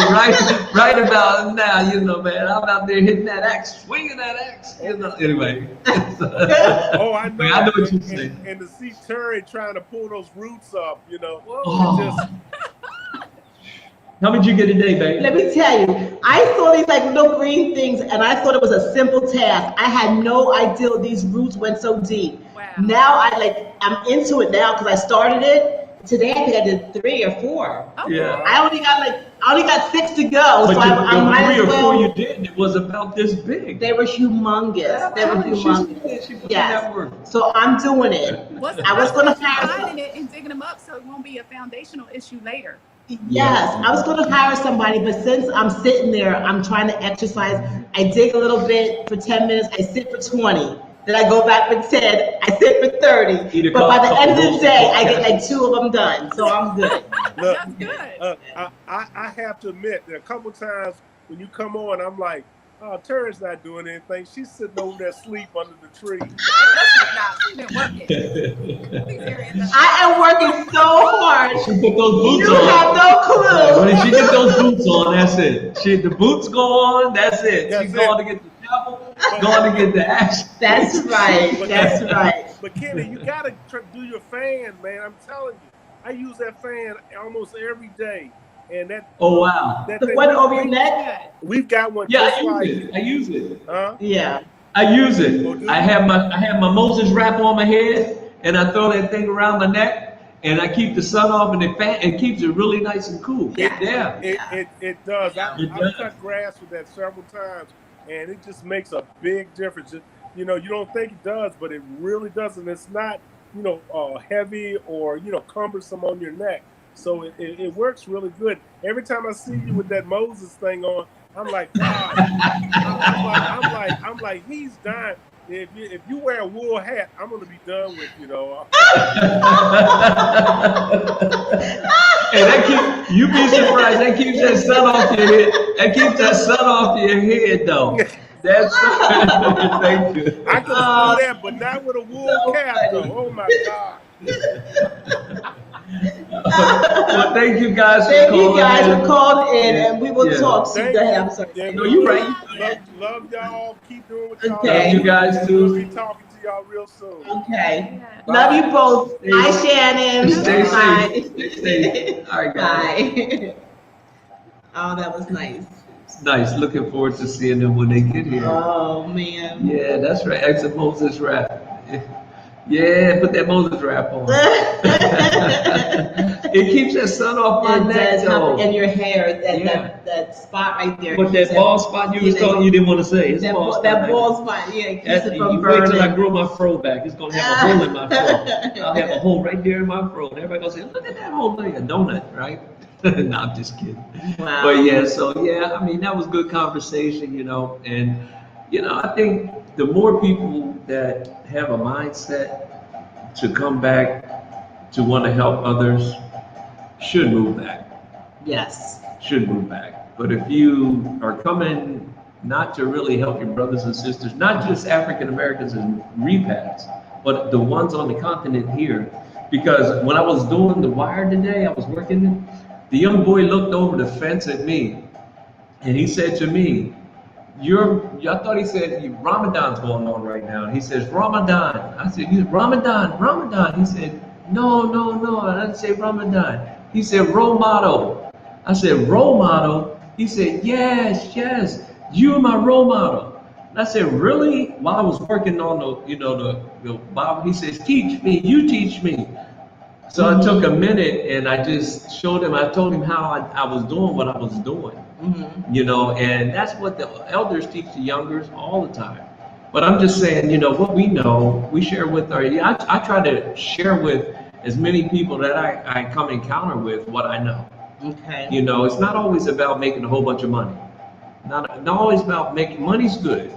right about now. You know, man. I'm out there hitting that axe, swinging that axe. You know. Anyway. I know. I know what you're saying. And to see Terry trying to pull those roots up, you know. How did you get today, babe? Let me tell you, I saw these like little green things and I thought it was a simple task. I had no idea these roots went so deep. Wow. Now I'm into it now because I started it. Today I think I did 3 or 4. Oh, yeah. I only got 6 to go. But so I might the 3 as or 4 well. you did, it was about this big. They were humongous. They were humongous. Yes. So I'm doing it. I was going to hire finding it and digging them up so it won't be a foundational issue later. Yes, I was going to hire somebody, but since I'm sitting there, I'm trying to exercise. I dig a little bit for 10 minutes. I sit for 20. Then I go back for 10. I sit for 30. But by the end of the day, I get like 2 of them done. So I'm good. Look, That's good. I have to admit, there are a couple times when you come on, I'm like, oh, Terry's not doing anything. She's sitting over there asleep under the tree. She's been working. I am working so hard. She put those boots on. You have no clue. When she get those boots on, that's it. The boots go on, that's it. She's going to get the shovel, going to get the axe. That's right. That's right. But Kenny, you got to do your fan, man. I'm telling you. I use that fan almost every day. And that. Oh, wow. The one over your neck? We've got one. Yeah, I use it. Huh? Yeah. I use it. I have my Moses wrap on my head, and I throw that thing around my neck, and I keep the sun off, and it keeps it really nice and cool. Yeah. It does. I've cut grass with that several times, and it just makes a big difference. You know, you don't think it does, but it really doesn't. It's not, heavy or, cumbersome on your neck. So it works really good. Every time I see you with that Moses thing on, I'm like, God. I'm like, he's dying. If you wear a wool hat, I'm gonna be done with you. Hey, you'd be surprised. That keeps that sun off your head. That keeps that sun off your head, though. That's thank you. I could do that, but not with a wool cap, though. Oh my God. Well, thank you guys for calling in, and we will talk. Thank you. you. I'm sorry. No, you're right. Love y'all. Keep doing what y'all do. Love you guys too. We'll be talking to y'all real soon. Okay. Bye. Love you both. Bye, Shannon. Stay Bye. safe. Stay safe. All right, guys. Bye. Oh, that was nice. Nice. Looking forward to seeing them when they get here. Oh, man. Yeah, that's right. That's a Moses wrap. Yeah, put that Moses wrap on. It keeps that sun off my neck, though. And your hair, that spot right there. But that bald spot you was talking, you didn't want to say. It's that bald spot, yeah. Keeps it from you burning. wait till I grow my fro back. It's going to have a hole in my fro. I'll have a hole right there in my fro. And everybody going to say, look at that hole like a donut, right? No, I'm just kidding. Wow. But I mean, that was good conversation, and, I think the more people that have a mindset to come back to want to help others should move back. Yes. Should move back. But if you are coming not to really help your brothers and sisters, not just African Americans and repats, but the ones on the continent here, because when I was doing the wire today, I was working, the young boy looked over the fence at me and he said to me, I thought he said, Ramadan's going on right now. And he says, Ramadan. I said, Ramadan. He said, no, I didn't say Ramadan. He said, role model. I said, role model? He said, yes, you're my role model. And I said, really? While I was working on the Bible, he says, teach me, you teach me. So I took a minute and I just showed him, I told him how I was doing what I was doing. And that's what the elders teach the youngers all the time. But I'm just saying, what we know, we share with I try to share with as many people that I come encounter with what I know. Okay. It's not always about making a whole bunch of money. Not always about making money's good.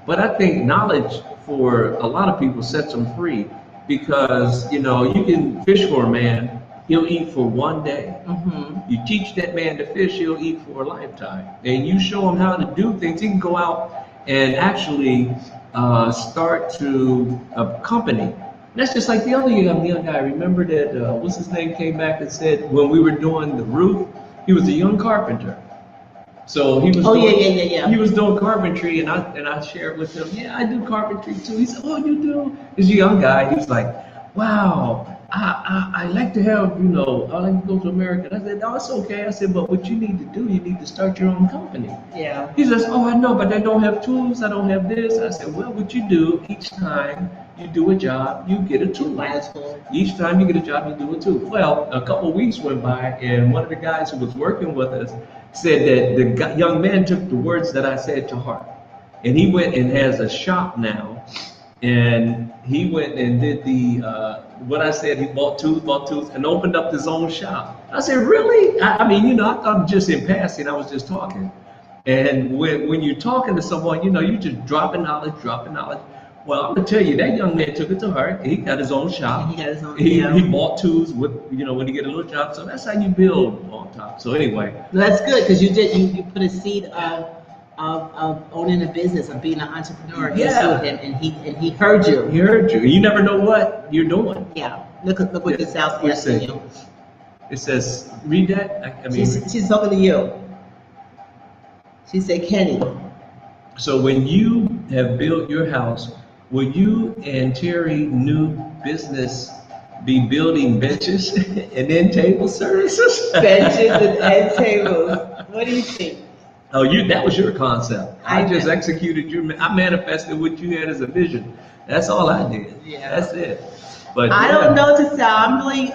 But I think knowledge for a lot of people sets them free because, you can fish for a man. He'll eat for one day. You teach that man to fish, he'll eat for a lifetime. And you show him how to do things. He can go out and actually start to a company. That's just like the other young guy. Remember that, what's his name, came back and said when we were doing the roof, he was a young carpenter. So he was he was doing carpentry, and I shared with him, yeah, I do carpentry too. He said, oh, you do? He's a young guy. He's like, wow, I like to have, I like to go to America. And I said, no, it's okay. I said, but what you need to do, you need to start your own company. Yeah. He says, oh, I know, but I don't have tools. I don't have this. I said, well, what you do, each time you do a job, you get a tool. Each time you get a job, you do a tool. Well, a couple of weeks went by, and one of the guys who was working with us said that the young man took the words that I said to heart. And he went and has a shop now. And he went and did what I said, he bought tools, and opened up his own shop. I said, really? I mean, I thought just in passing, I was just talking. And when you're talking to someone, you just dropping knowledge. Well, I'm gonna tell you, that young man took it to heart. He got his own shop. He got his own. He bought tools with, when you get a little job. So that's how you build on top. So anyway, that's good because you put a seed of owning a business, of being an entrepreneur. Yeah. Him, and he heard you. He heard you. You never know what you're doing. Yeah. Look what this house is to you. It says, read that. I mean, she's talking to you. She said, Kenny. So when you have built your house, will you and Terry new business be building benches and end table services? Benches and end tables. What do you think? Oh, that was your concept. I just executed I manifested what you had as a vision. That's all I did. Yeah. That's it. But I don't know to say. I'm really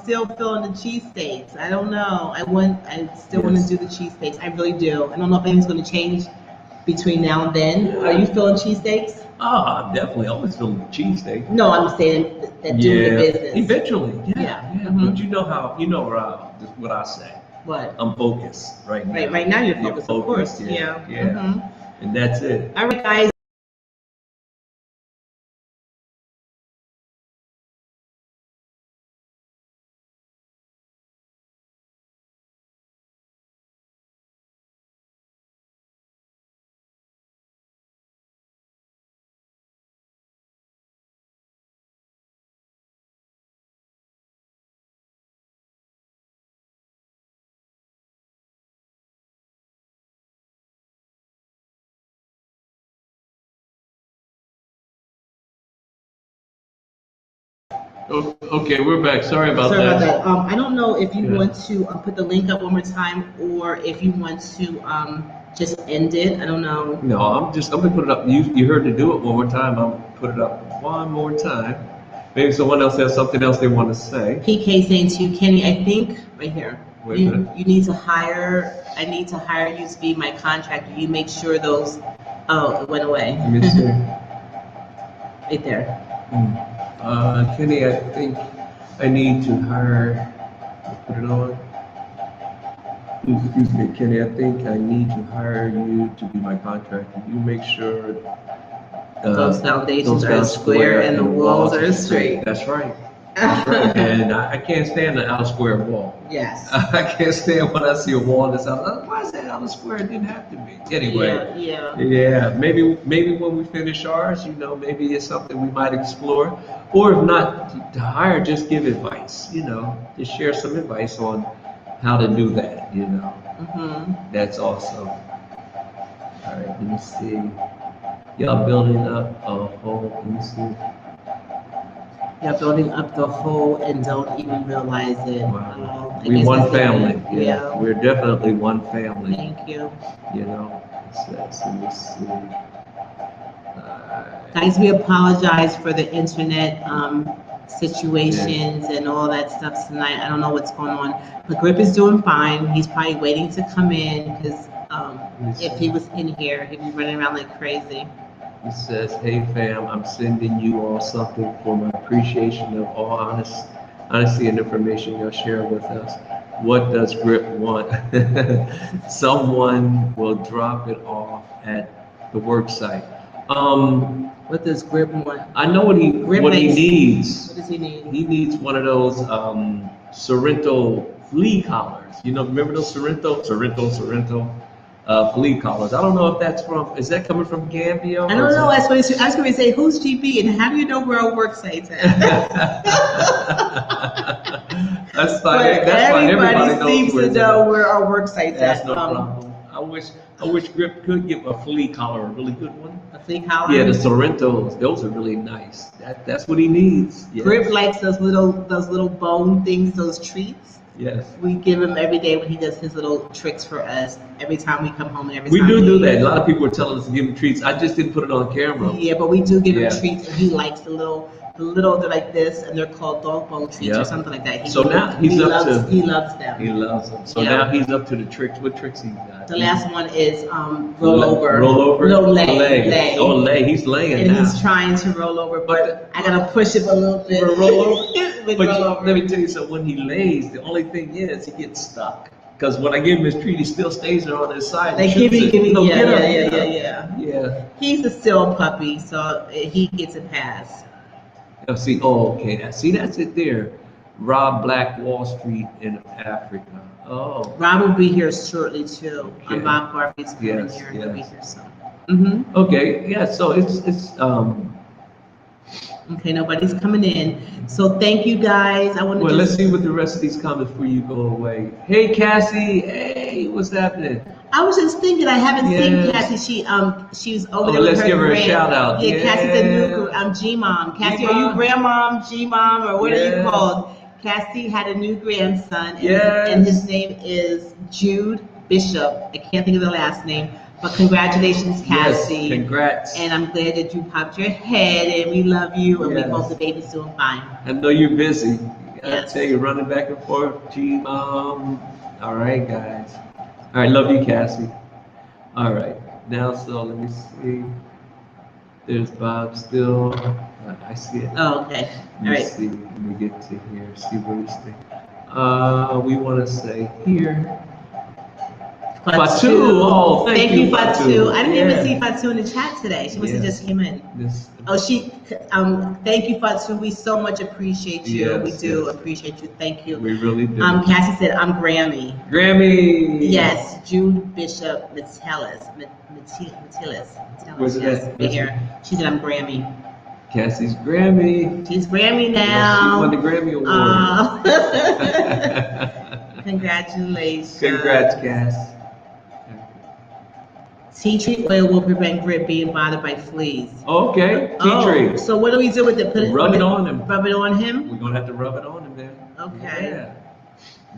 still feeling the cheesesteaks. I don't know. I still want to do the cheesesteaks. I really do. I don't know if anything's going to change between now and then. Yeah. Are you feeling cheesesteaks? Oh, I'm definitely always feeling the cheesesteak. No, I'm saying that doing the business. Eventually, yeah. Mm-hmm. But you know what I say. What? I'm focused right now. Right now you're focused, of course. Yeah. Mm-hmm. And that's it. All right, guys. Okay, we're back. Sorry about that. I don't know if you want to put the link up one more time, or if you want to just end it. I don't know. No, I'm gonna put it up. You heard to do it one more time. I'm gonna put it up one more time. Maybe someone else has something else they want to say. PK saying to you, Kenny, I think right here. You need to hire. I need to hire you to be my contractor. You make sure those. Oh, it went away. Let me see. Right there. Kenny, I think I need to hire. Put it on. Excuse me, Kenny. I think I need to hire you to be my contractor. You make sure those foundations are square and the walls are straight. That's right. That's right. And I can't stand an out of square wall. Yes. I can't stand when I see a wall in this house. Why is that out of square? It didn't have to be. Anyway. Yeah. Maybe when we finish ours, maybe it's something we might explore. Or if not to hire, just give advice. Just share some advice on how to do that. Mm-hmm. That's awesome. All right. Let me see. Y'all building up a whole. Let me see. You're building up the whole and don't even realize it. Wow. We one family. Yeah. We're definitely one family. Thank you. Let me see. Guys, we apologize for the internet situations and all that stuff tonight. I don't know what's going on. The grip is doing fine. He's probably waiting to come in because if he was in here, he'd be running around like crazy. He says, hey fam, I'm sending you all something for my appreciation of all honesty and information you'll share with us. What does Grip want? Someone will drop it off at the work site. What does Grip want? I know what he needs. What does he need? He needs one of those Sorrento flea collars. Remember those Sorrento? flea collars. I don't know if that's is that coming from Gambia? I don't know. I was going to say, who's GP and how do you know where our work sites at? That's fine. That's fine. Everybody seems to know where our work sites at. That's no problem. I wish Grip could give a flea collar, a really good one. A flea collar? Yeah, the Sorrentos, those are really nice. That's what he needs. Yes. Grip likes those little bone things, those treats. Yes. We give him every day when he does his little tricks for us. Every time we come home and every we time do that. A lot of people are telling us to give him treats. I just didn't put it on camera. Yeah, but we do give him treats, and he likes the little. They're like this, and they're called dog bone treats or something like that. He loves them. He loves them. So now he's up to the tricks. What tricks he's got? The last one is roll over. No, lay. Oh, lay. He's laying and now. He's trying to roll over, but I gotta push him a little bit. Roll over. Let me tell you something. When he lays, the only thing is he gets stuck. Because when I give him his treat, he still stays there on his side. Like, give me. Yeah. He's a still puppy, so he gets a pass. Oh, see, okay. That's it there. Rob Black Wall Street in Africa. Oh. Rob will be here shortly too. Okay. Bob Garvey's coming here and he'll be here soon. Okay, yeah, so it's okay, nobody's coming in. So thank you guys. Let's see what the rest of these comments before you go away. Hey Cassie, hey, what's happening? I was just thinking, I haven't seen Cassie. She's over there with let's her give her a shout out. Yeah, Cassie's a new G-Mom. Cassie, are you grandmom, G-Mom, or what are you called? Cassie had a new grandson, and his name is Jude Bishop. I can't think of the last name, but congratulations, Cassie. Yes, congrats. And I'm glad that you popped your head, and we love you, and we hope the baby's doing fine. I know you're busy. I tell you, running back and forth, G-Mom. All right, guys. All right, love you, Cassie. All right, now, so let me see. There's Bob still. I see it. Oh, okay. All right. See. Let me get to here. See where this thing. We want to say here. Fatu. Oh, thank you, Fatu. I didn't even see Fatu in the chat today. She must have just came in. Thank you, Fatu. We so much appreciate you. We do appreciate you. Thank you. We really do. Cassie said, I'm Grammy. Grammy. Yes, Jude Bishop Metellus. Where's it at? Right here. She said, I'm Grammy. Cassie's Grammy. She's Grammy now. She won the Grammy Award. Congratulations. Congrats, Cass. Tea tree oil will prevent grip being bothered by fleas. Okay, tea tree. So what do we do with it? Rub it on him. Rub it on him? We're going to have to rub it on him then. Okay.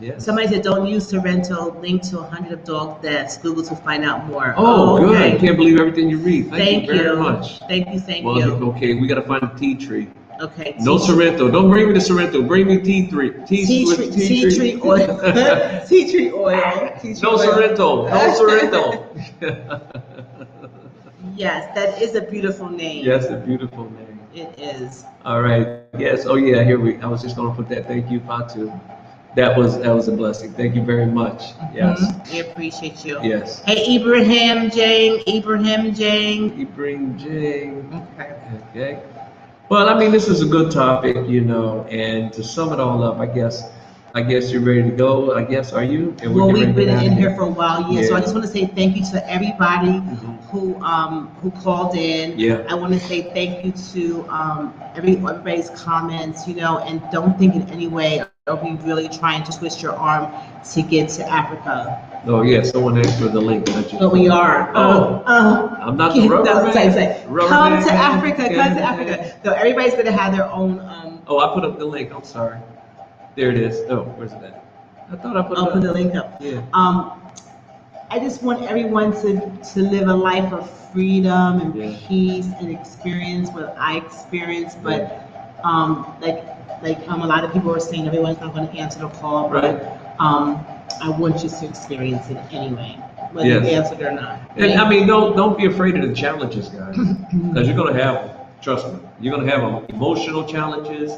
Yeah. Somebody said, don't use Sorrento. Link to 100 of dog deaths. Google to find out more. Oh, good. I can't believe everything you read. Thank you very much. Thank you. Okay, we got to find a tea tree. Okay. No Sorrento. Don't bring me the Sorrento. Bring me tea tree. Tea tree oil. Tea tree oil. No Sorrento. No Sorrento. Yes, that is a beautiful name. Yes, a beautiful name. It is. All right. Yes. Oh yeah. I was just gonna put that. Thank you, Fatu. That was a blessing. Thank you very much. Yes. We appreciate you. Yes. Hey, Ibrahim Jang. Okay. Well, I mean, this is a good topic, and to sum it all up, I guess you're ready to go. I guess, are you? Well, we've been in here for a while, so I just want to say thank you to everybody who called in. Yeah. I want to say thank you to everybody's comments, and don't think in any way are we really trying to twist your arm to get to Africa. Oh yeah, someone asked for the link. But we are. I'm not the rubber man. Come to Africa. So everybody's going to have their own. I put up the link. I'm sorry. There it is. Oh, where's it at? I thought I put it up. I'll put the link up. Yeah. I just want everyone to live a life of freedom and peace and experience what I experienced. But like a lot of people are saying, everyone's not going to answer the call. But I want you to experience it anyway, whether you answered or not. And I mean, don't be afraid of the challenges, guys, because you're going to have them. Trust me. You're going to have them. Emotional challenges,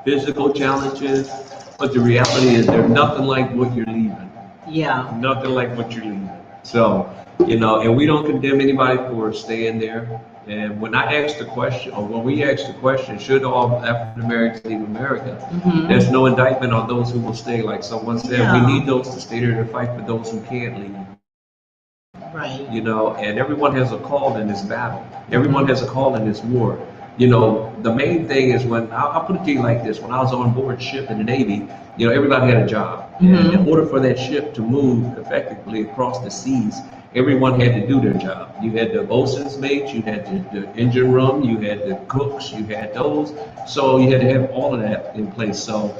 physical challenges, but the reality is they're nothing like what you're leaving. Yeah. Nothing like what you're leaving. So, and we don't condemn anybody for staying there. And when I asked the question, or when we asked the question, should all African Americans leave America? There's no indictment on those who will stay. Like someone said, we need those to stay there to fight for those who can't leave. Right. You know, and everyone has a call in this battle. Everyone has a call in this war. You know, the main thing is when, I'll put it to you like this, when I was on board ship in the Navy, you know, everybody had a job. And in order for that ship to move effectively across the seas, everyone had to do their job. You had the bosun's mates, you had the engine room, you had the cooks, you had those. So you had to have all of that in place. So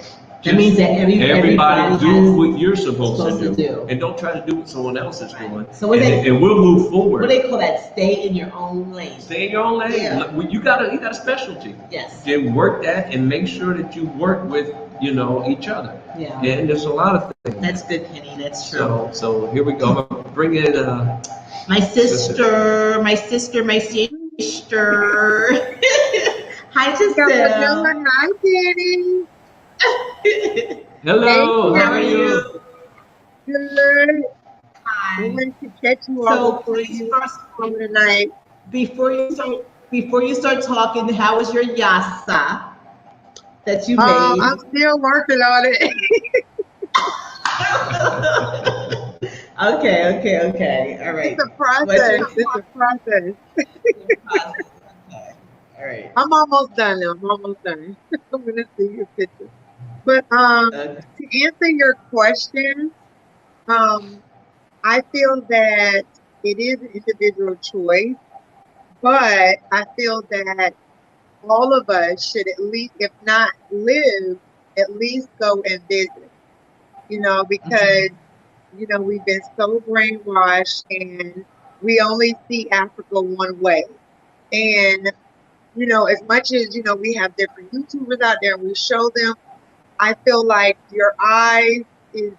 that means that everybody do what you're supposed to do, and don't try to do what someone else is doing. So and we'll move forward. What do they call that? Stay in your own lane. Stay in your own lane. Yeah. You got a specialty. Yes. Then work that and make sure that you work with, you know, each other. Yeah. And there's a lot of things. That's good, Kenny. That's true. So here we go. I'm gonna bring in my sister. Hi, sister. Hi, Kenny. Hello, how are you? Good. Hi. I wanted to catch you all before you come tonight. Before you start talking, how was your yassa that you made? I'm still working on it. Okay. All right. It's a process. Okay. All right. I'm almost done now. I'm gonna see your picture. But to answer your question, I feel that it is an individual choice, but I feel that all of us should at least, if not live, at least go and visit, you know, because, you know, we've been so brainwashed and we only see Africa one way. And, you know, as much as, you know, we have different YouTubers out there and we show them, I feel like your eyes is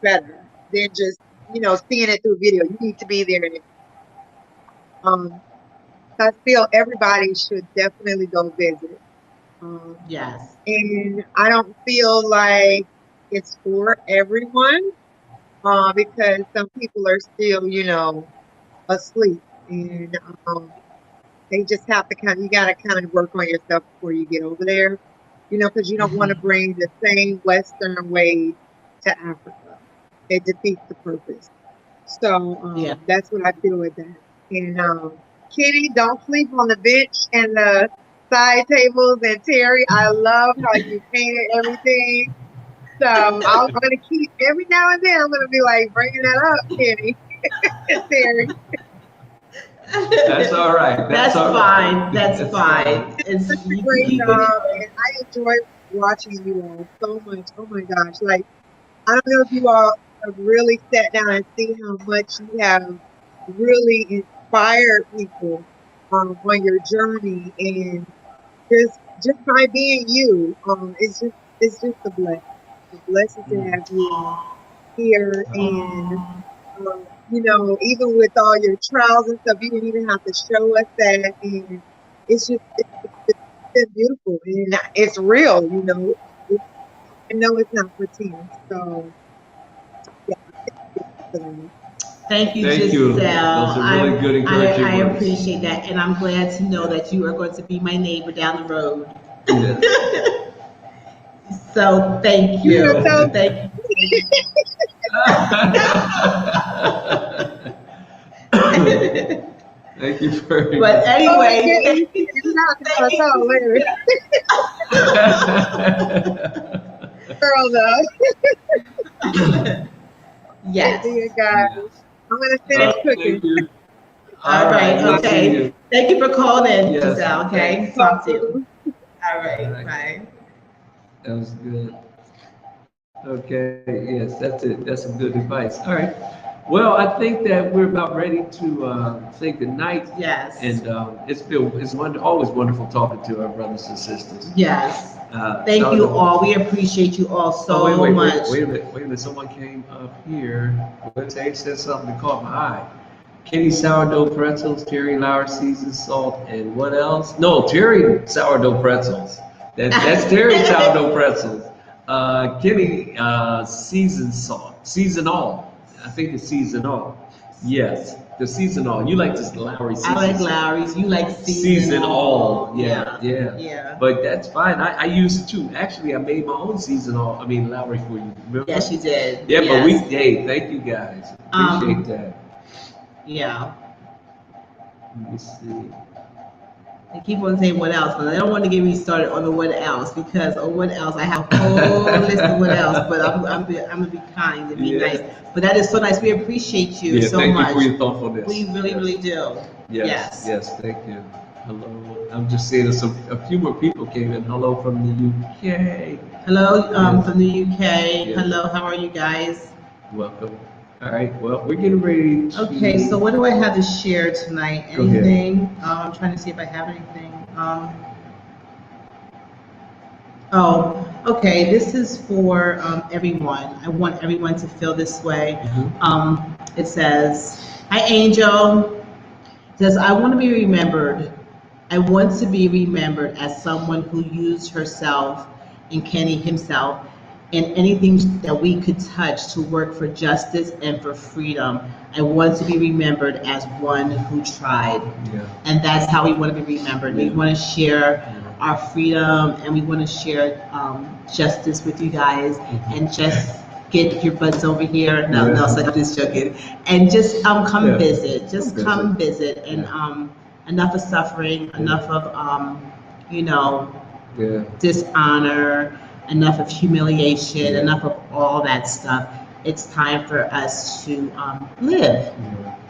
better than just, you know, seeing it through video. You need to be there. I feel everybody should definitely go visit. Yes. And I don't feel like it's for everyone because some people are still, you know, asleep. And they just have to you got to kind of work on yourself before you get over there. You know, because you don't want to bring the same Western way to Africa. It defeats the purpose. So that's what I feel with that. And Kenny, don't sleep on the bench and the side tables. And Terry, I love how you painted everything. So I'm going to keep, every now and then, I'm going to be like, bringing that up, Kenny and Terry. That's all right. That's fine. That's fine. It's such a great job, and I enjoy watching you all so much. Oh my gosh! Like, I don't know if you all have really sat down and seen how much you have really inspired people on your journey, and just by being you, it's just a blessing. It's a blessing to have you here, and you know, even with all your trials and stuff, you didn't even have to show us that. And it's just, it's been beautiful. And it's real, you know. I know it's not pretend. So, yeah. Thank you, Giselle. Those are really good encouraging words. I appreciate that. And I'm glad to know that you are going to be my neighbor down the road. Yes. So, thank you. Thank you. Thank you very much. But anyway, girl, though. Yes. Guys. I'm gonna finish cooking. All right. Okay. Thank you for calling in, Giselle. Okay. Talk to you. All right. Bye. That was good. Okay, yes, that's it. That's some good advice. All right. Well, I think that we're about ready to say goodnight. Yes. And it's always wonderful talking to our brothers and sisters. Yes. Thank you all. We appreciate you all so much. Wait a minute. Someone came up here. They said something that caught my eye. Kenny sourdough pretzels, Terry Lauer seasoned salt, and what else? No, Terry sourdough pretzels. That's Terry sourdough pretzels. Kenny, seasoned salt, seasonal. I think it's seasonal. Yes, the seasonal. You like this Lowry season. I like Lowry's. You like seasonal. Yeah. But that's fine. I use it too. Actually, I made my own seasonal. I mean Lowry for you. Remember? Yes, you did. Yeah, yes. But hey, thank you guys. Appreciate that. Yeah. Let me see. I keep on saying what else, but I don't want to get me started on the what else because what else I have a whole list of what else. But I'm gonna be kind and be nice. But that is so nice. We appreciate you so thank much. you for your thoughtfulness. We really do. Yes, thank you. Hello. I'm just seeing a few more people came in. Hello from the UK. Hello from the UK. Yes. Hello, how are you guys? Welcome. All right, well, we're getting ready to... Okay, so what do I have to share tonight? Anything? I'm trying to see if I have anything. Okay, this is for everyone. I want everyone to feel this way. Mm-hmm. It says, hi, Angel. It says, I want to be remembered. I want to be remembered as someone who used herself and Kenny himself and anything that we could touch to work for justice and for freedom. I want to be remembered as one who tried. Yeah. And that's how we want to be remembered. Yeah. We want to share our freedom and we want to share justice with you guys and just get your butts over here. No, so I'm just joking. And just come visit. Just come visit. And enough of suffering, enough of, dishonor, enough of humiliation, enough of all that stuff. It's time for us to live.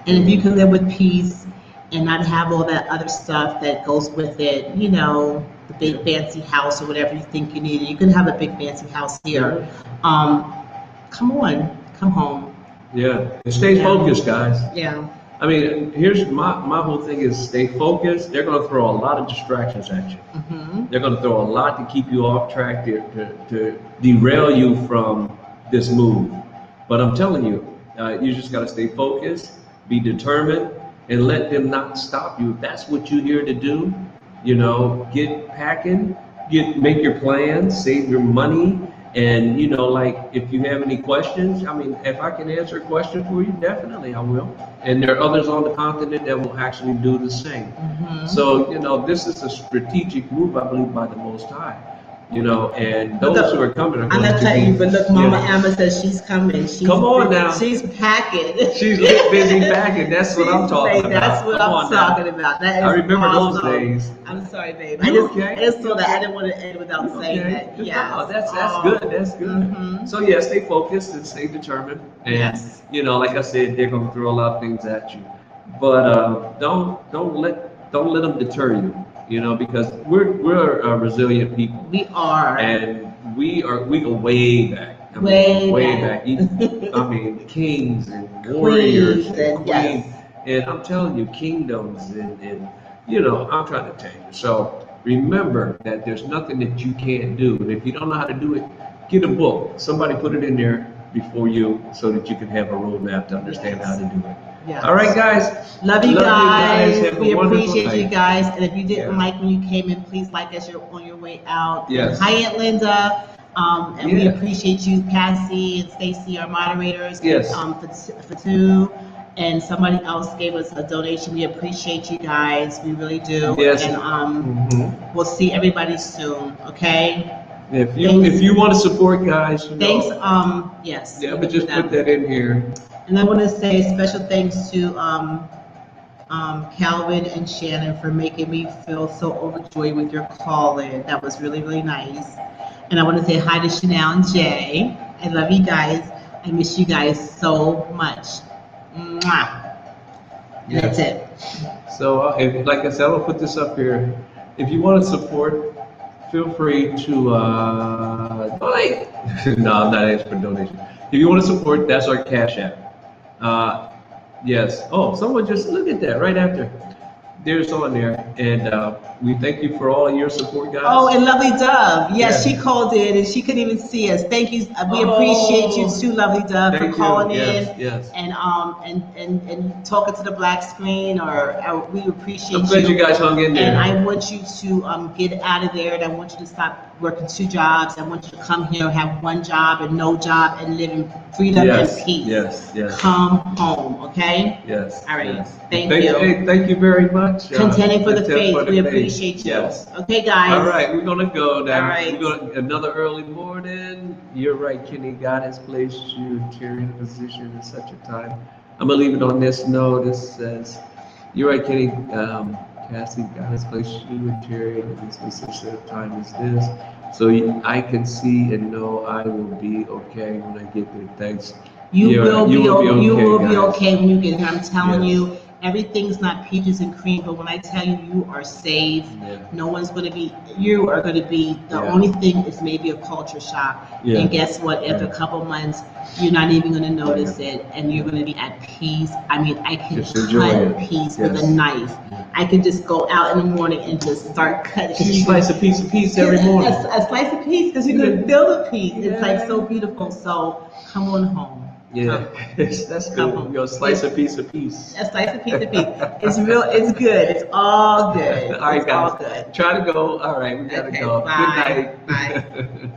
And if you can live with peace and not have all that other stuff that goes with it, the big fancy house or whatever you think you need. You can have a big fancy house here. Come on, come home. Yeah, and stay focused, guys. Yeah. I mean, here's my whole thing is stay focused. They're going to throw a lot of distractions at you. Mm-hmm. They're going to throw a lot to keep you off track, to derail you from this move. But I'm telling you, you just got to stay focused, be determined, and let them not stop you. If that's what you're here to do, get packing, make your plans, save your money. And, if you have any questions, I mean, if I can answer a question for you, definitely I will. And there are others on the continent that will actually do the same. Mm-hmm. So, this is a strategic move, I believe, by the Most High. And those who are coming are going to be... I'm not telling you, but look, Mama Amma says she's coming. Come on now. She's packing. She's busy packing. That's what I'm talking about. That's what I'm talking about. That is I remember awesome. Those days. I'm sorry, babe. I just saw that. I didn't want to end without saying that. Yeah. That's good. That's good. Mm-hmm. So stay focused and stay determined. And like I said, they're going to throw a lot of things at you, but don't let them deter you. Because we're resilient people. We are, and we go way back. Way back. I mean, kings and warriors and queens, and I'm telling you, kingdoms and I'm trying to tell you. So remember that there's nothing that you can't do, and if you don't know how to do it, get a book. Somebody put it in there before you, so that you can have a roadmap to understand how to do it. Yes. All right, guys. Love you guys. We appreciate you guys. And if you didn't like when you came in, please like us on your way out. Yes. Hi, Aunt Linda. And we appreciate you, Cassie and Stacy, our moderators. Yes. Fatu. And somebody else gave us a donation. We appreciate you guys. We really do. Yes. And we'll see everybody soon. Okay. If you want to support, guys. Thanks. Yes. Yeah, but just put that in here. And I want to say special thanks to Calvin and Shannon for making me feel so overjoyed with your call-in. That was really, really nice. And I want to say hi to Chanel and Jay. I love you guys. I miss you guys so much. Mwah. Yes. That's it. So, like I said, I'll put this up here. If you want to support, feel free to donate. No, I'm not asking for donation. If you want to support, that's our Cash App. Yes. Oh, someone just look at that right after. There's on there, and we thank you for all of your support, guys. Oh, and Lovely Dove. Yes, she called in, and she couldn't even see us. Thank you. We appreciate you too, Lovely Dove, for calling in. Yes. And talking to the black screen. Or we appreciate you. I'm glad you guys hung in there. And I want you to get out of there. And I want you to stop working 2 jobs. I want you to come here and have 1 job and no job and live in freedom and peace. Yes. Come home, okay? Yes. All right. Yes. Thank you. Hey, thank you very much. Contending for the faith. We appreciate you. Yes. Okay, guys. All right, we're gonna go now. All right. We're going another early morning. You're right, Kenny. God has placed you here in a position in such a time I'm gonna leave it on this note. It says, "You're right, Kenny. Cassie, God has placed you in Terry at this specific time as this, so I can see and know I will be okay when I get there. Thanks. You will be guys. okay when you get here. I'm telling Yes. you, everything's not peaches and cream, but when I tell you you are safe, Yeah. no one's going to be, you are going to be, the Yeah. only thing is maybe a culture shock. Yeah. And guess what? After a couple months, you're not even going to notice Yeah. it, and you're going to be at peace. I mean, I can Just enjoy cut it. peace with Yes. a knife. I can just go out in the morning and just start cutting. You slice a piece of peace every morning. A slice of peace, because you're going to feel the peace. It's like Yeah. so beautiful. So come on home. Yeah, that's good. You're gonna slice a piece of peace. A slice of peace of peace. It's real, it's good. It's all good. All right, it's guys. all good. Try to go. All right, we gotta Okay, go. bye. Good night. Bye.